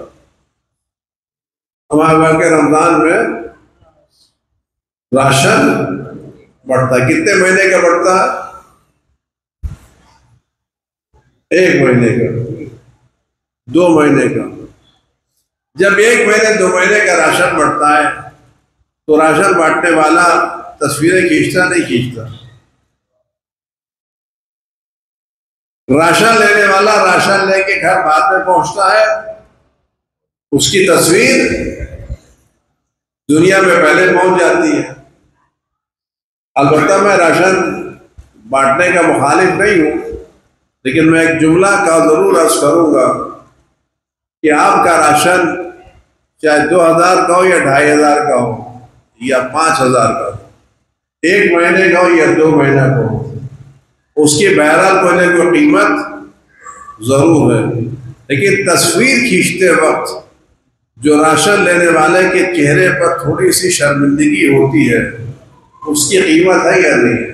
हमारे के रमजान में राशन बढ़ता है। कितने महीने का बढ़ता है? 1 महीने का, 2 महीने का। जब 1 महीने 2 महीने का राशन बढ़ता है तो राशन बांटने वाला तस्वीरें खींचता नहीं खींचता? राशन लेने वाला राशन लेके घर बाद में पहुंचता है, उसकी तस्वीर दुनिया में पहले पहुंच जाती है। अलबत्ता मैं राशन बांटने का मुखालिफ नहीं हूं, लेकिन मैं एक जुमला का जरूर अर्ज करूंगा कि आपका राशन चाहे 2000 का हो या 2500 का हो या 5000 का हो, 1 महीने का हो या 2 महीने का हो, उसकी बहरहाल कोई ना कोई कीमत जरूर है। लेकिन तस्वीर खींचते वक्त जो राशन लेने वाले के चेहरे पर थोड़ी सी शर्मिंदगी होती है, उसकी कीमत है या नहीं है?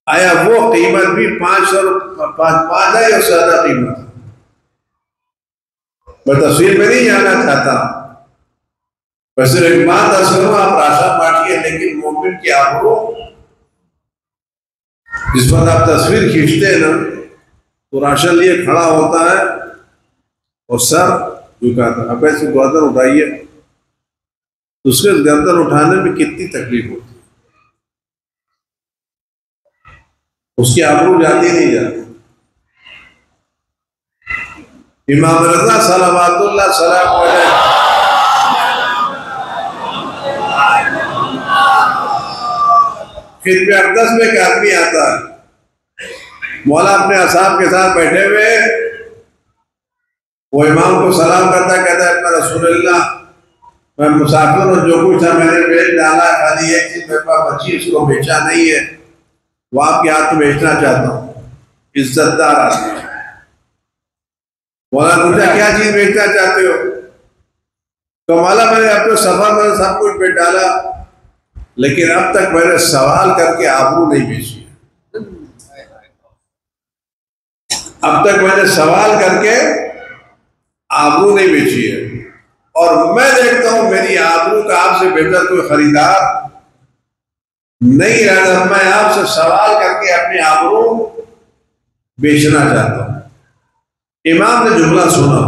आया वो कीमत भी 5 है या ज्यादा कीमत? मैं तस्वीर में नहीं जाना चाहता। वैसे एक बात करूं, आप राशन बांटिए, लेकिन मोमिन की आबरू जिस पर आप तस्वीर खींचते हैं ना, तो राशन लिए खड़ा होता है और सर झुकाता है। अब ऐसे गर्दन उठाइए, उसके गर्दन उठाने में कितनी तकलीफ होती है, उसकी आबरू जाती नहीं जाती। इमाम रज़ा सलावतुल्लाह सलाम अलैहि खिदमत अक़दस में एक आदमी आता है, मौला अपने असाब के साथ बैठे हुए, वो इमाम को सलाम करता, कहता है रसूलुल्लाह मैं मुसाफिर हूँ, जो कुछ था मैंने बेच डाला, खाली एक चीज मेरे पास बची, उसको बेचा नहीं है, वो आपके हाथ में बेचना चाहता हूँ। इज्जतदार आदमी। मौला पूछा क्या चीज बेचना चाहते हो? तो मौला मैंने अपने सफर में सब कुछ बेच डाला, लेकिन अब तक मैंने सवाल करके आबरू नहीं बेची। अब तक मैंने सवाल करके आबरू नहीं बेची है, और मैं देखता हूं मेरी आबरू का आपसे बेहतर कोई खरीदार नहीं रहता। मैं आपसे सवाल करके अपनी आबरू बेचना चाहता हूं। इमाम ने जुमला सुना,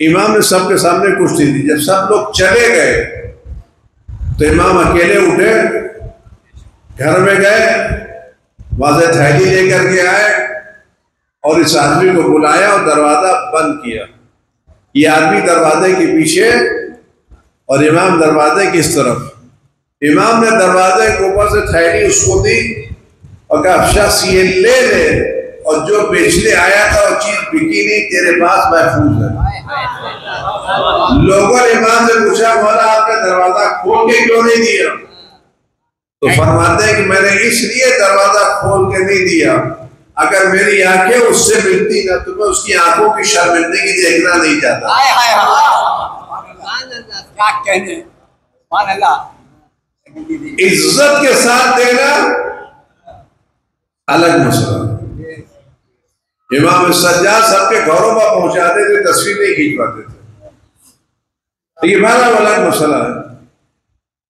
इमाम ने सबके सामने कुश्ती दी। जब सब लोग चले गए तो इमाम अकेले उठे, घर में गए, वहां से थैली लेकर के आए और इस आदमी को बुलाया और दरवाजा बंद किया। ये आदमी दरवाजे के पीछे और इमाम दरवाजे की इस तरफ। इमाम ने दरवाजे के ऊपर से थैली उसको दी और कहा शख्स ये ले ले, और जो बेचने आया था वो चीज बिकी नहीं, तेरे पास महफूज है। लोगों ने इमाम से पूछा, मौला आपने दरवाजा खोल के क्यों नहीं दिया? तो फरमाते हैं कि मैंने इसलिए दरवाजा खोल के नहीं दिया, अगर मेरी आंखें उससे मिलती ना तो मैं उसकी आंखों की शर्मिंदगी देखना नहीं चाहता। इज्जत के साथ देना अलग मसला। इमाम सज्जाद सबके घरों पर पहुंचाते थे, तस्वीर नहीं खींचवाते थे, तो ये बड़ा अलग मसला है।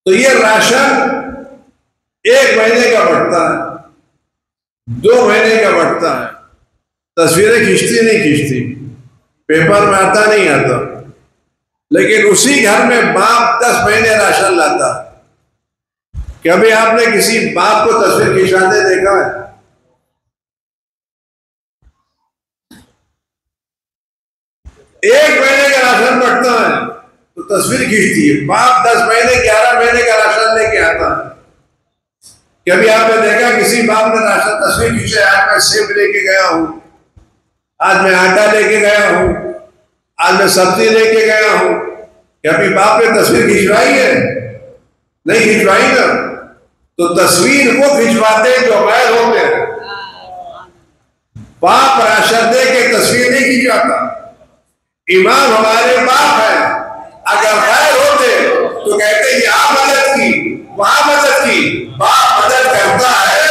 तो ये राशन 1 महीने का बढ़ता है, 2 महीने का बढ़ता है, तस्वीरें खींचती नहीं खींचती, पेपर में आता नहीं आता, लेकिन उसी घर में बाप 10 महीने राशन लाता है। कभी आपने किसी बाप को तस्वीर खिंचवाते देखा है? एक महीने का राशन बढ़ता है तो तस्वीर खींचती है, बाप 10 महीने 11 महीने का राशन लेके आता है। कभी आपने देखा किसी बाप ने राशन तस्वीर खींचे, आज मैं सेब लेके गया हूं, आज मैं आटा लेके गया हूं, आज मैं सब्जी लेके गया हूं? कभी बाप ने तस्वीर खिंचवाई है? नहीं खिंचवाई ना। तो तस्वीर वो खिंचवाते जो गैर होते हैं। बाप राशन दे के तस्वीर नहीं खिंचवाता। इमाम हमारे बाप है, अगर गैर होते तो कहते यहाँ मदद की वहां मदद की। बाप मदद करता है,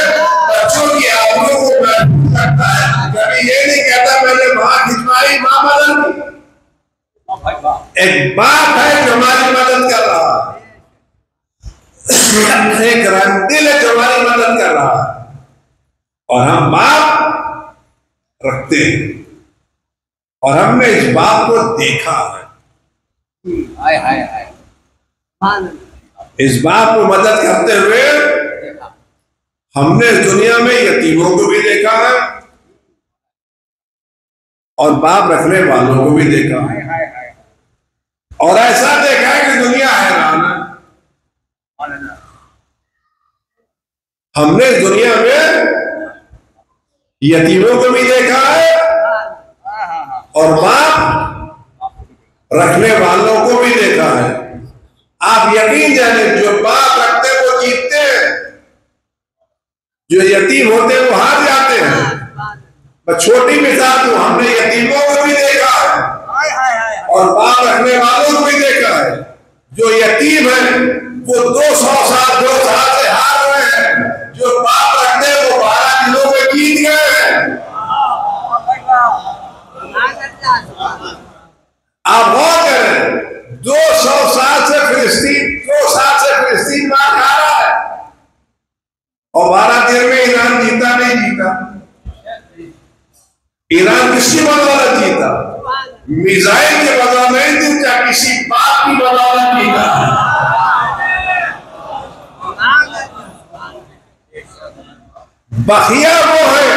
बच्चों की आंखों को महफूज रखता है, कभी ये नहीं कहता मैंने वहां खिंचवाई वहां मदद की। एक बाप है जो हमारी मदद कर रहा है, एक रंगदिल है जो हमारी मदद कर रहा है, और हम बाप रखते हैं और हमने इस बाप को देखा है। इस बाप को मदद करते हुए हमने इस दुनिया में यतीमों को भी देखा है और बाप रखने वालों को भी देखा है, और ऐसा देखा है कि दुनिया हैरान है। हमने इस दुनिया में यतीमों को भी देखा है और बाप रखने वालों को भी देखा है। आप यकीन जाने, जो बाप रखते हैं वो जीतते हैं, जो यतीम होते हैं वो हार जाते हैं। छोटी मिसाल तो हमने यतीमों को भी देखा है और बाप रखने वालों को भी देखा है। जो यतीम है वो 200 साल से हार रहे हैं, जो बाप रखते हैं वो 12 दिनों में जीत गए हैं। आप गौर करें, 200 साल से फिलिस्तीन मार खा रहा है और 12 दिन में ईरान जीता नहीं जीता। ईरान किसकी बदौलत जीता? मिसाइल के बदौलत नहीं जीता, किसी बाप की बदौलत जीता। बखिया वो है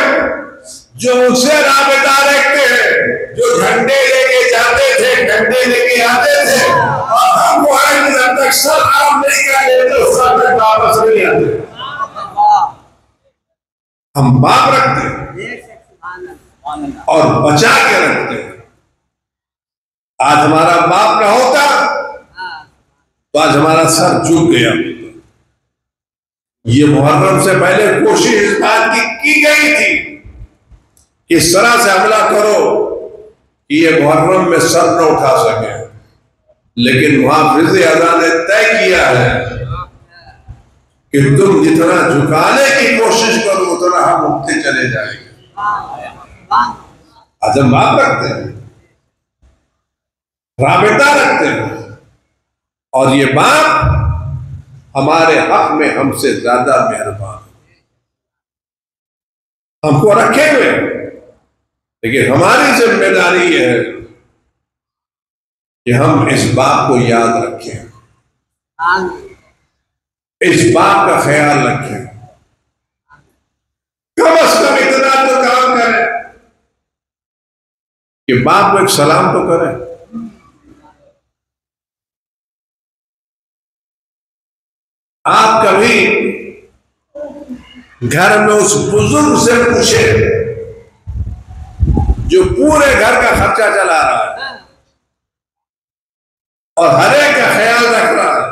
जो उनसे राबता रखते हैं, जो झंडे लेके जाते थे, डंडे लेके आते थे, और हम वो है जब तक सर आराम नहीं कर लेते उस तक वापस नहीं आते। हम बाप रखते हैं और बचा के रखते हैं। आज हमारा बाप ना होता तो आज हमारा सर झुक गया होता। ये मुहर्रम से पहले कोशिश इस बात की गई थी कि इस तरह से हमला करो कि ये मुहर्रम में सर न उठा सके, लेकिन मुहाफिज़ अज़ा ने तय किया है कि तुम जितना झुकाने की कोशिश करो उतना हम उठते चले जाएंगे। आज हम बात रखते हैं, राबिता रखते हैं, और ये बात हमारे हक में हमसे ज्यादा मेहरबान, हमको रखे हुए। लेकिन हमारी जिम्मेदारी यह है कि हम इस बात को याद रखें, इस बात का ख्याल रखें। कम से कम इतना तो काम करें कि बाप को एक सलाम तो करें। आप कभी घर में उस बुजुर्ग से पूछे जो पूरे घर का खर्चा चला रहा है और हर एक का ख्याल रख रहा है,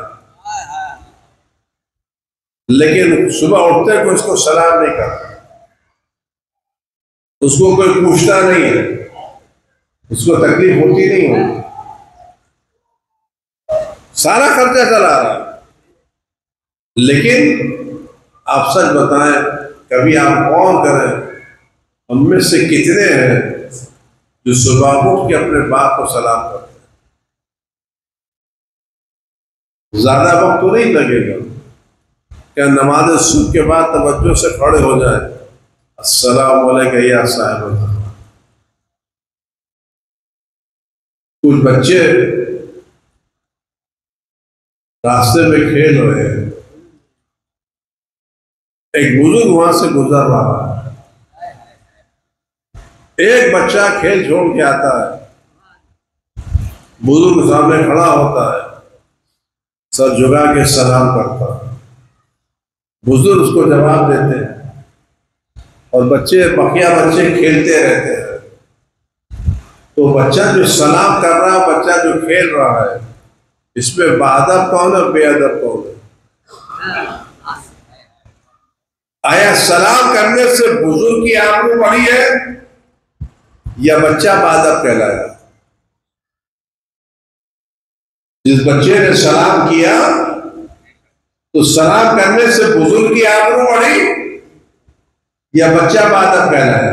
लेकिन सुबह उठते को उसको सलाम नहीं करता, उसको कोई पूछता नहीं है, उसको तकलीफ होती नहीं होती, सारा खर्चा चला रहा है। लेकिन आप सच बताएं, कभी आप गौर करें, हम में से कितने हैं जो सुबह उठ के अपने बाप को सलाम करते हैं? ज्यादा वक्त तो नहीं लगेगा, क्या नमाज सुबह के बाद तवज्जो से खड़े हो जाए, अस्सलाम वालेकुम या साहिब। कुछ बच्चे रास्ते में खेल रहे हैं, एक बुजुर्ग वहां से गुजर रहा है, एक बच्चा खेल छोड़ के आता है, बुजुर्ग सामने खड़ा होता है, सर झुका के सलाम करता है, बुजुर्ग उसको जवाब देते हैं और बकिया बच्चे खेलते रहते हैं। तो बच्चा जो सलाम कर रहा है, बच्चा जो खेल रहा है, इसमें बाअदब कौन है, बेअदब कौन है? आया सलाम करने से बुजुर्ग की आबरू बढ़ी है या बच्चा बाअदब कहलाया? जिस बच्चे ने सलाम किया तो सलाम करने से बुजुर्ग की आबरू बढ़ी या बच्चा बाअदब कहलाया?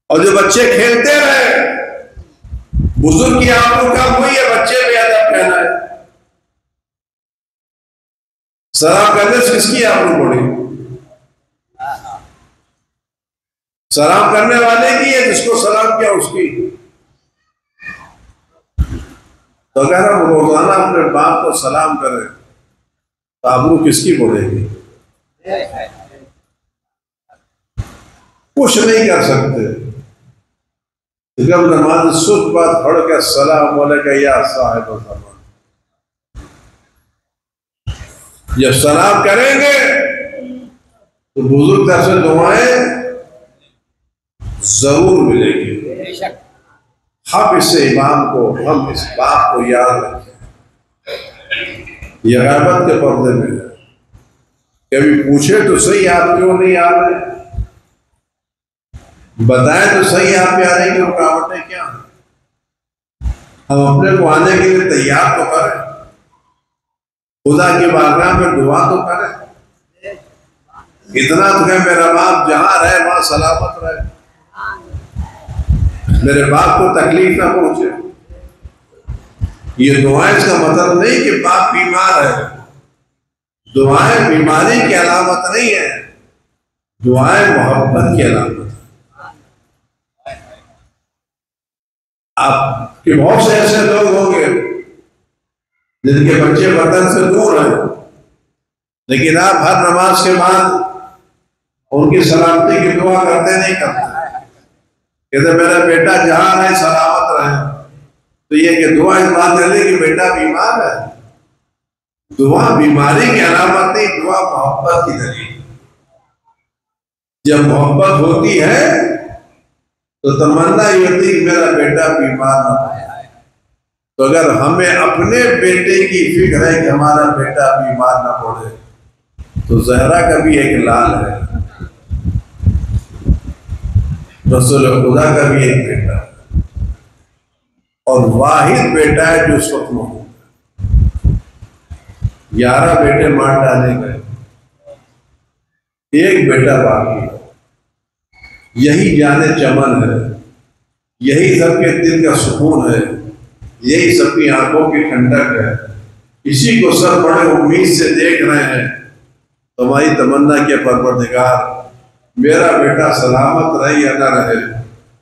और जो बच्चे खेलते रहे, बुजुर्ग की आबरू कम हुई या बच्चे बेअदब कहलाए? सलाम करने से किसकी आबरू बढ़ी? सलाम करने वाले की है, जिसको सलाम किया उसकी। तो अगर हम रोजाना अपने बाप को सलाम करें तो आबरू किसकी बढ़ेगी? कुछ नहीं कर सकते। जब नमाज सुबह बाद पढ़ के सलाम वालेकुम या साहिब, जब सलाम करेंगे तो बुजुर्ग तरफ से दुआएं जरूर मिलेगी। हम इस इमाम को, हम इस बात को याद रखें। यह गैबत के पर्दे में है। कभी पूछे तो सही आप क्यों नहीं आ रहे, बताएं तो सही आप आने की रुकावटें क्या हैं। हम अपने को आने के लिए तैयार तो करें, खुदा की बारगाह में दुआ तो करें, इतना तो है मेरा बाप जहां रहे वहां सलामत रहे, मेरे बाप को तकलीफ ना पहुंचे। ये दुआएं इसका मतलब नहीं कि बाप बीमार है, दुआएं बीमारी की अलामत नहीं है, दुआएं मोहब्बत की अलामत है। आपके बहुत से ऐसे लोग होंगे जिनके बच्चे वतन से दूर हैं, लेकिन आप हर नमाज के बाद उनकी सलामती की दुआ करते नहीं करते, कहते मेरा बेटा जहां रहे सलामत रहे। तो ये कि दुआ इस बात कर ली कि बेटा बीमार है, दुआ बीमारी की अलामत नहीं, दुआ मोहब्बत की दलील। जब मोहब्बत होती है तो तमन्ना ये होती कि मेरा बेटा बीमार ना हो। तो अगर हमें अपने बेटे की फिक्र है कि हमारा बेटा बीमार ना पड़े, तो जहरा का भी एक लाल है, रसूल खुदा का भी एक बेटा है और वाहिद बेटा है जो उस वक्त मौजूद है। 11 बेटे मार डाले गए, एक बेटा बाकी है। यही जाने चमन है, यही सबके दिल का सुकून है, यही सबकी आंखों की ठंडक है। इसी को सब बड़े उम्मीद से देख रहे हैं। तुम्हारी तमन्ना के परवरदिगार मेरा बेटा सलामत रहे या न रहे,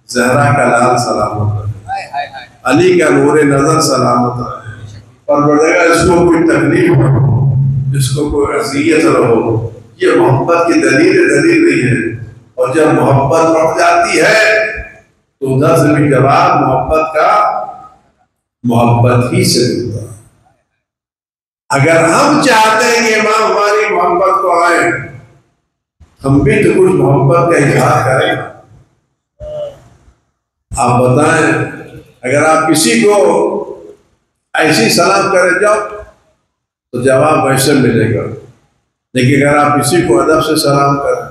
जहरा का लाल सलामत रहे, अली का नूरे नजर सलामत रहे, परवरदिगार इसको कोई तकलीफ न हो, इसको कोई अज़ियत न हो। ये मोहब्बत की दलील नहीं है। और जब मोहब्बत बढ़ जाती है तो उधर से भी जवाब मोहब्बत का मोहब्बत ही से मिलता है। अगर हम चाहते हैं कि इमाम हमारी मोहब्बत को आए, हम भी तो कुछ मोहब्बत का इजहार करें। आप बताएं, अगर आप किसी को ऐसी सलाम करे जाओ तो जवाब वैसे मिलेगा, लेकिन अगर आप किसी को अदब से सलाम करें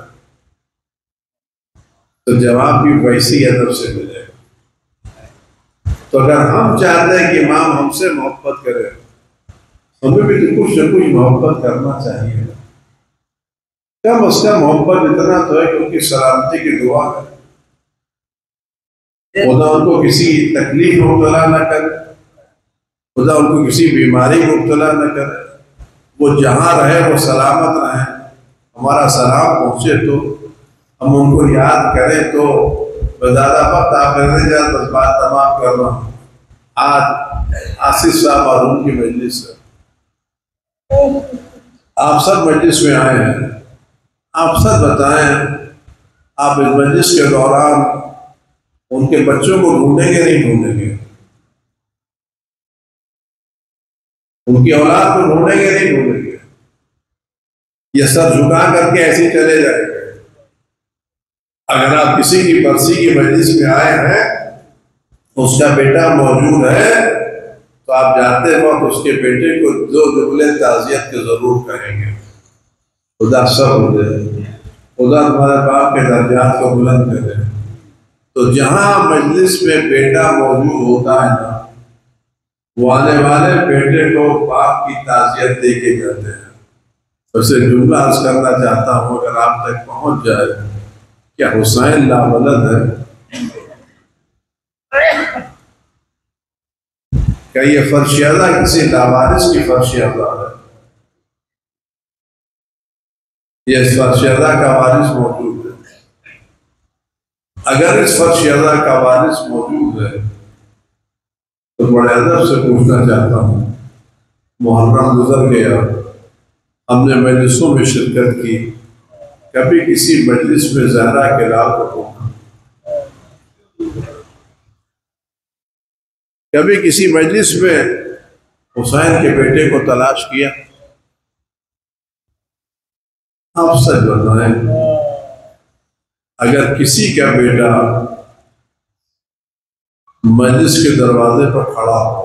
तो जवाब भी वैसी अदब से मिलेगा। तो अगर हम चाहते हैं कि इमाम हमसे मोहब्बत करे, हमें भी तो कुछ न कुछ मोहब्बत करना चाहिए। कम से कम मोहब्बत इतना तो है कि उनकी सलामती की दुआ करें, खुदा उनको किसी तकलीफ में मुब्तला न करे, खुदा उनको किसी बीमारी में मुब्तला न करे, वो जहाँ रहे वो सलामत रहे, हमारा सलाम पहुँचे तो हम उनको याद करें। तो ज़्यादा वक्त आप रहने जाए, बस बात तमाम कर रहा हूँ। आज आसिफ साहब और उनकी मजलिस है, आप सब मजलिस में आए हैं, आप सब बताएं, आप इस मजलिस के दौरान उनके बच्चों को ढूंढेंगे नहीं ढूंढेंगे, उनकी औलाद को ढूंढेंगे नहीं ढूंढेंगे, ये सर झुका करके ऐसे ही चले जाएंगे। अगर आप किसी की बरसी की मजलिस में आए हैं, उसका बेटा मौजूद है, तो आप जानते हो तो उसके बेटे को दो जुमले ताज़ियत के जरूर कहेंगे। खुदा सब हो जाए, खुदा तुम्हारे बाप के दर्जात को बुलंद करे। तो जहाँ मजलिस में बेटा मौजूद होता है ना, वो आने वाले बेटे को बाप की ताज़ियत दे के जाते हैं। वैसे जुमला अर्ज करना चाहता हूँ, अगर आप तक पहुँच जाए, क्या हुसैन लावलद है? क्या ये फर्शियादा किसी लावारिस की फर्शियादा है? ये फर्शियादा का वारिस मौजूद है। अगर इस फर्शियादा का वारिस मौजूद है तो बड़े अदब से पूछना चाहता हूँ, मुहर्रम गुजर गया, हमने मजलिसों में शिरकत की, कभी किसी मजलिस में ज़हरा के लाल को ढूंढा? कभी किसी मजलिस में हुसैन के बेटे को तलाश किया? आप सच बताएं, अगर किसी का बेटा मजलिस के दरवाजे पर खड़ा हो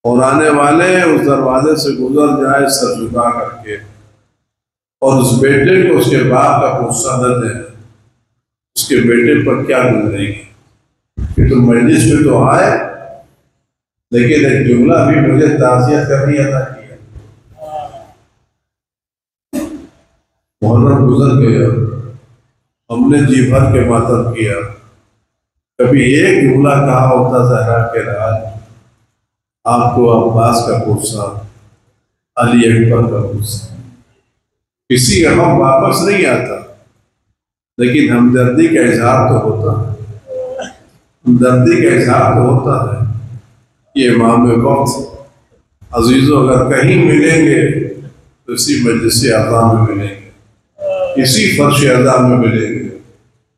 और आने वाले उस दरवाजे से गुजर जाए सर झुका करके, और उस बेटे को उसके बाप का गुस्सा न दे, उसके बेटे पर क्या गुजरेगी? कि तुम मजलिस में तो आए, लेकिन एक जुमला भी मुझे ताज़ियत करनी अदा किया। मुहर्रम गुजर गया, हमने जी भर के मातम किया, कभी एक जुमला कहा होता ज़हरा के लाल, आपको अब्बास का गुस्सा, अली अकबर का गुस्सा, किसी का हम वापस नहीं आता, लेकिन हमदर्दी का इजहार तो होता है, हमदर्दी का इजहार तो होता है। ये इमाम वक्त अजीज़ों अगर कहीं मिलेंगे तो इसी मजलिस अज़ा में मिलेंगे, इसी फर्श अज़ा में मिलेंगे,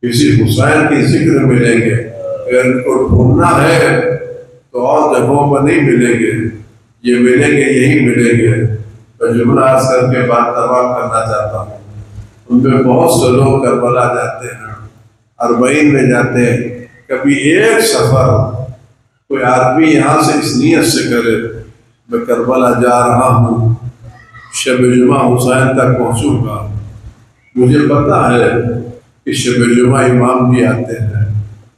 किसी हुसैन की जिक्र मिलेंगे। अगर इनको ढूंढना है तो और जगहों पर नहीं मिलेंगे, ये मिलेंगे, यही मिलेंगे। तो जुमला अर्ज़ करके बात तमाम करना चाहता हूँ। उनमें बहुत से लोग करबला जाते हैं, अरबईन में जाते हैं। कभी एक सफ़र कोई आदमी यहाँ से इस नीयत से करे, मैं करबला जा रहा हूँ, शब जुमा हुसैन तक पहुँचूँगा, मुझे पता है कि शब जुमा इमाम भी आते हैं,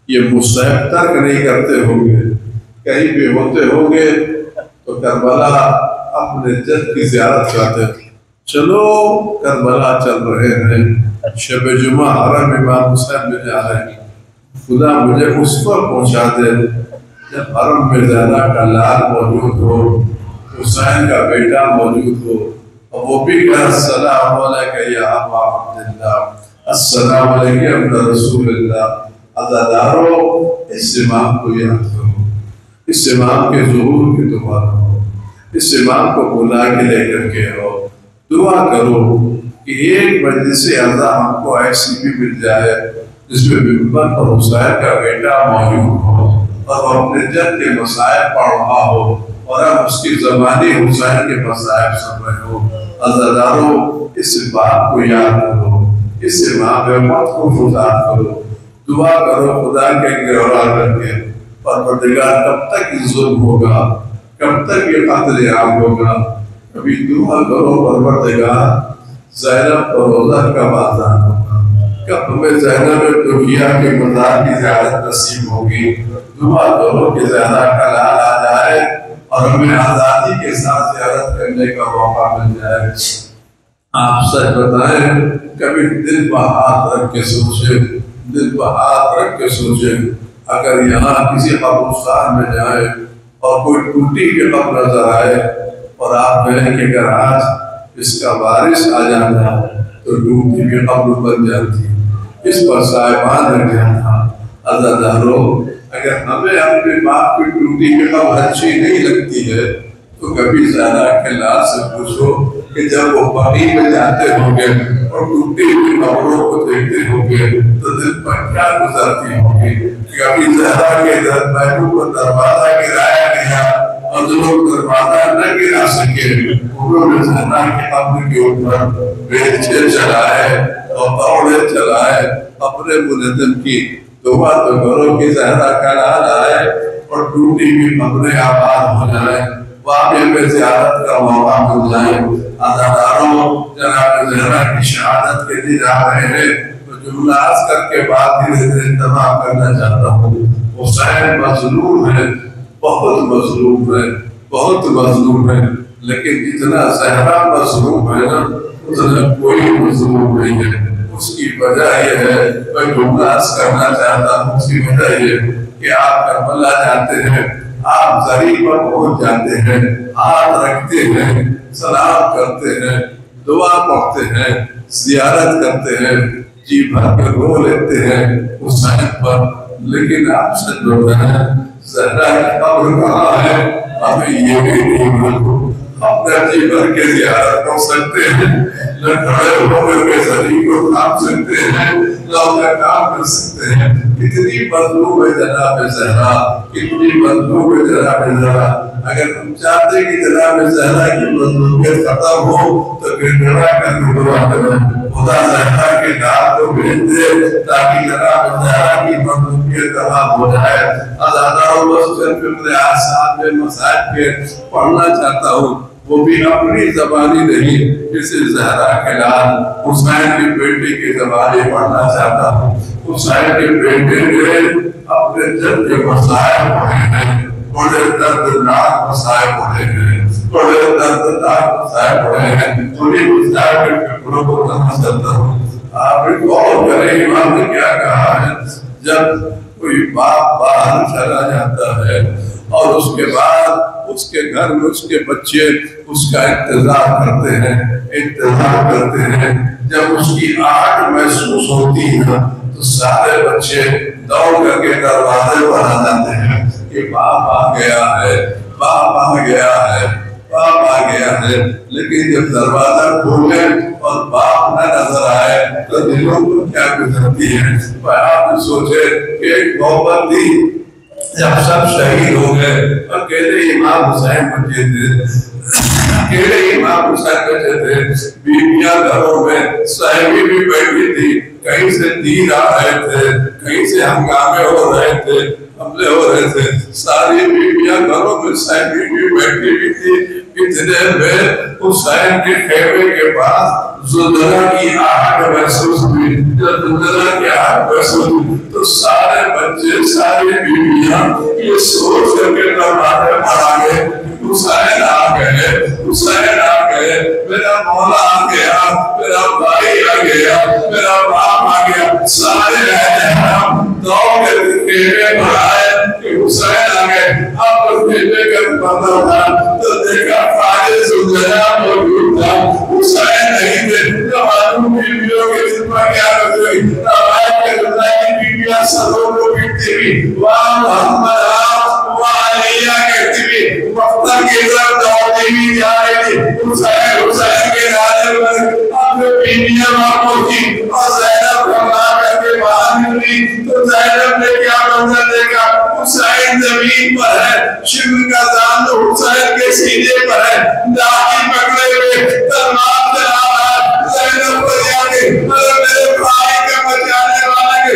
ये मुस्तहब तर्क नहीं करते होंगे, कहीं भी होते होंगे तो करबला अपने जद की ज़ियारत करते हैं। चलो करबला चल रहे हैं, शब जुमा हरम इमाम हुसैन में जा रहे हैं, खुदा मुझे उस पर पहुँचा दे जब हरम में ज़हरा का लाल मौजूद हो, हुसैन का बेटा मौजूद हो, और वो भी कहे अस्सलामु अलैका या अबा अब्दिल्लाह, अस्सलामु अलैका या रसूलल्लाह। अज़ादारों, इस इमाम को याद करो, इस इमाम के ज़ुहूर की दुआ करो, इस इमाम को बुला के लेकर के आओ, दुआ करो कि एक मजलिस अज़ा हमको ऐसी भी मिल जाए जिसमें मिंबर पर हुसैन का बेटा मौजूद हो और अपने जद के मसाइब पढ़ रहा हो और हम उसकी ज़बानी हुसैन के मसाइब सुन रहे हो। अज़ादारों, इस बात को याद करो, इस इमाम वक्त को गुज़ार करो, दुआ करो खुदा के गिरफ्तार करके, परवरदिगार कब तक जुल्म होगा, कब तक ये कत्लेआम होगा। कभी दुआ करो परवरदिगार ज़ैनब को रोज़ा कब आज़ाद होगा, कब हमें ज़ैनब दुनिया के मज़ार की ज़ियारत नसीब होगी। दुआ करो कि ज़हरा का लाल आ जाए और हमें आज़ादी के साथ ज़ियारत करने का मौका मिल जाए। आप सच बताएं, कभी दिल पर हाथ रख के सोचे, दिल पर हाथ रख के सोचे, अगर यहाँ किसी कब्रिस्तान में जाए और कोई टूटी के कब्र नजर आए और आप कहें कि अगर आज इसका वारिस आ जाता तो टूटी की कब्र बन जाती, इस पर साहिबान लग जाता। अज़ादारों, अगर हमें अपने बाप की टूटी की कब्र अच्छी नहीं लगती है तो कभी ज़रा के लाल से पूछो कि जब वो पानी में जाते होंगे और टूटी हुई कब्रों को देखते होंगे तो दिल पर क्या गुजरती होगी। कभी ज़रा के महबूब को दरवाजा गिराया गया और जो लोग दरवाजा न गिरा सके उन्होंने ज़रा के कब्र के ऊपर बेलचे चलाए और दौड़े चलाए। अपने मुनज़्ज़म की दुआ तो करो कि ज़हरा का लाल आए और टूटी हुई कब्रें आबाद हो जाए, वाक़ई में ज़ियारत का मौका मिल जाए। अज़ादारों, जनाब ज़हरा की शहादत के दिन आ रहे हैं तो जुमला अर्ज़ करके बात धीरे-धीरे तमाम करना चाहता हूँ। हुसैन मज़लूम है, बहुत मज़लूम है, बहुत मज़लूम है, लेकिन जितना ज़हरा मज़लूम है ना उतना कोई मज़लूम नहीं है। उसकी वजह यह है, मैं जुमला अर्ज़ करना चाहता हूँ, उसकी वजह यह कि आप करबला जाते हैं, आप ज़रीब पर पहुंच जाते हैं, हाथ रखते हैं, सलाम करते हैं, दुआ पढ़ते हैं, ज़ियारत करते हैं, जी भर के रो लेते हैं हुसैन पर। लेकिन आप सच बताएं, ज़हरा की कब्र कहाँ है, हमें ये भी नहीं मालूम। अपने जी भर के ज़ियारत कर सकते हैं, न खड़े होकर के ज़रीब को थाम सकते हैं, न अपना काम कर सकते हैं। कितनी मज़लूम है जनाब ज़हरा, कितनी मज़लूम है जनाब ज़हरा। अगर हम चाहते कि जनाब ज़हरा की मज़लूमियत खत्म हो तो गिड़गिड़ा कर दुआ करें, खुदा ज़हरा के नाम को भेज दे ताकि जनाब ज़हरा की मज़लूमियत खत्म हो जाए। अज़ादारों, बस फिक्र आसान में मसाइल के पढ़ना चाहता हूँ, वो भी अपनी ज़बानी नहीं, किसी ज़हरा के लाल हुसैन के बेटे की ज़बानी पढ़ना चाहता हूँ। हुसैन के बेटे ने अपने जब के मसाइल पढ़े हैं, बड़े दर्दनाक मसाइल पढ़े हैं, बड़े दर्दनाक मसाइल पढ़े हैं। उन्हीं मसाइल के फिक्रों को समझ सकता हूँ। आप गौर करें, इमाम ने क्या कहा है, जब कोई बाप बाहर चला जाता है और उसके बाद उसके घर में उसके बच्चे उसका इंतजार करते हैं, इंतजार करते हैं। जब उसकी आहट महसूस होती है तो सारे बच्चे दौड़ करके दरवाजे पर आ जाते हैं कि बाप आ गया है, बाप आ गया है, बाप आ गया है। लेकिन जब दरवाजा खोले और बाप न नजर आए तो दिलों को क्या गुजरती है। आप सोचे कि एक मोहब्बत थी, जब सब शहीद हो गए अकेले इमाम हुसैन बचे थे, अकेले इमाम हुसैन बचे थे, बीवियां घरों में साहिबी भी बैठी थी, कहीं से तीर आ रहे थे, कहीं से हंगामे हो रहे थे, हमले हो रहे थे, सारी बीवियां घरों में साहिबी भी बैठी हुई थी। इतने में हुसैन के खेमे के पास ज़ुलज़ला की आहट महसूस हुई। जब ज़ुलज़ला की आहट महसूस हुई तो सारे बच्चे, सारी बीवियां ये सोच करके दरवाजे पर आ गए, हुसैन आ गए, हुसैन आ गए, मेरा मौला आ गया, मेरा भाई आ गया, मेरा बाप आ गया। सारे दौड़ के खेमे पर आए कि हुसैन आ गए। अब खेमे का पता था तो देखा फायदे ज़ुलज़ला मौजूद था, हुसैन नहीं थे। मालूम बीवियों के दिल पर क्या रखी, बीवियां सरों को पीटती हुई वाह मोहम्मद वाह अलिया कहती हुई मक्तल की तरफ दौड़ती हुई जा रही थी। हुसैन हुसैन के नारे पर अपने बीवियां पहुंची और ज़ैनब हमा करके बाहर निकली तो ज़ैनब ने क्या मंजर देखा, हुसैन जमीन पर है, शिव का दान हुसैन के सीने पर है, दाढ़ी पकड़े हुए तलवार चला रहा है। ज़ैनब को जाके मेरे भाई का बचाने वाला के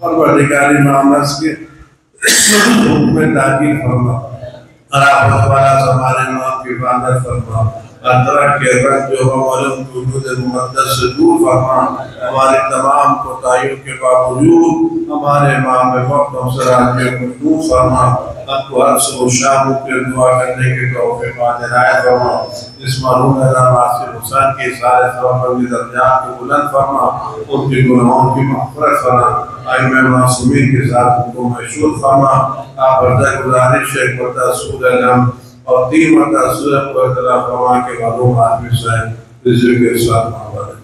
परवरदिगार इमाम के में दाखिल फरमा राहत वाला हमारे इमाम की इबादत फरमा अतरा के रंग जो हमारे वजूद मुक़द्दस से दूर फरमा हमारे तमाम कोताहियों के बावजूद हमारे इमाम में वक्त अवसरात के दूर फरमा आपको हर सुबह शाम के दुआ करने के तौफीक इनायत फरमा इस मरहूम नासिर हुसैन के सारे सवाब दर्जात को बुलंद फरमा उनके गुनाहों की मग़फ़िरत फरमा आइम्मा मासूमीन के साथ उनको महशूर फरमा आप अर्ज़ गुज़ारिश है करता सूरह और 3 मरतबा सूरह फरमा के मालूम आदमी से रिज़्क़ के साथ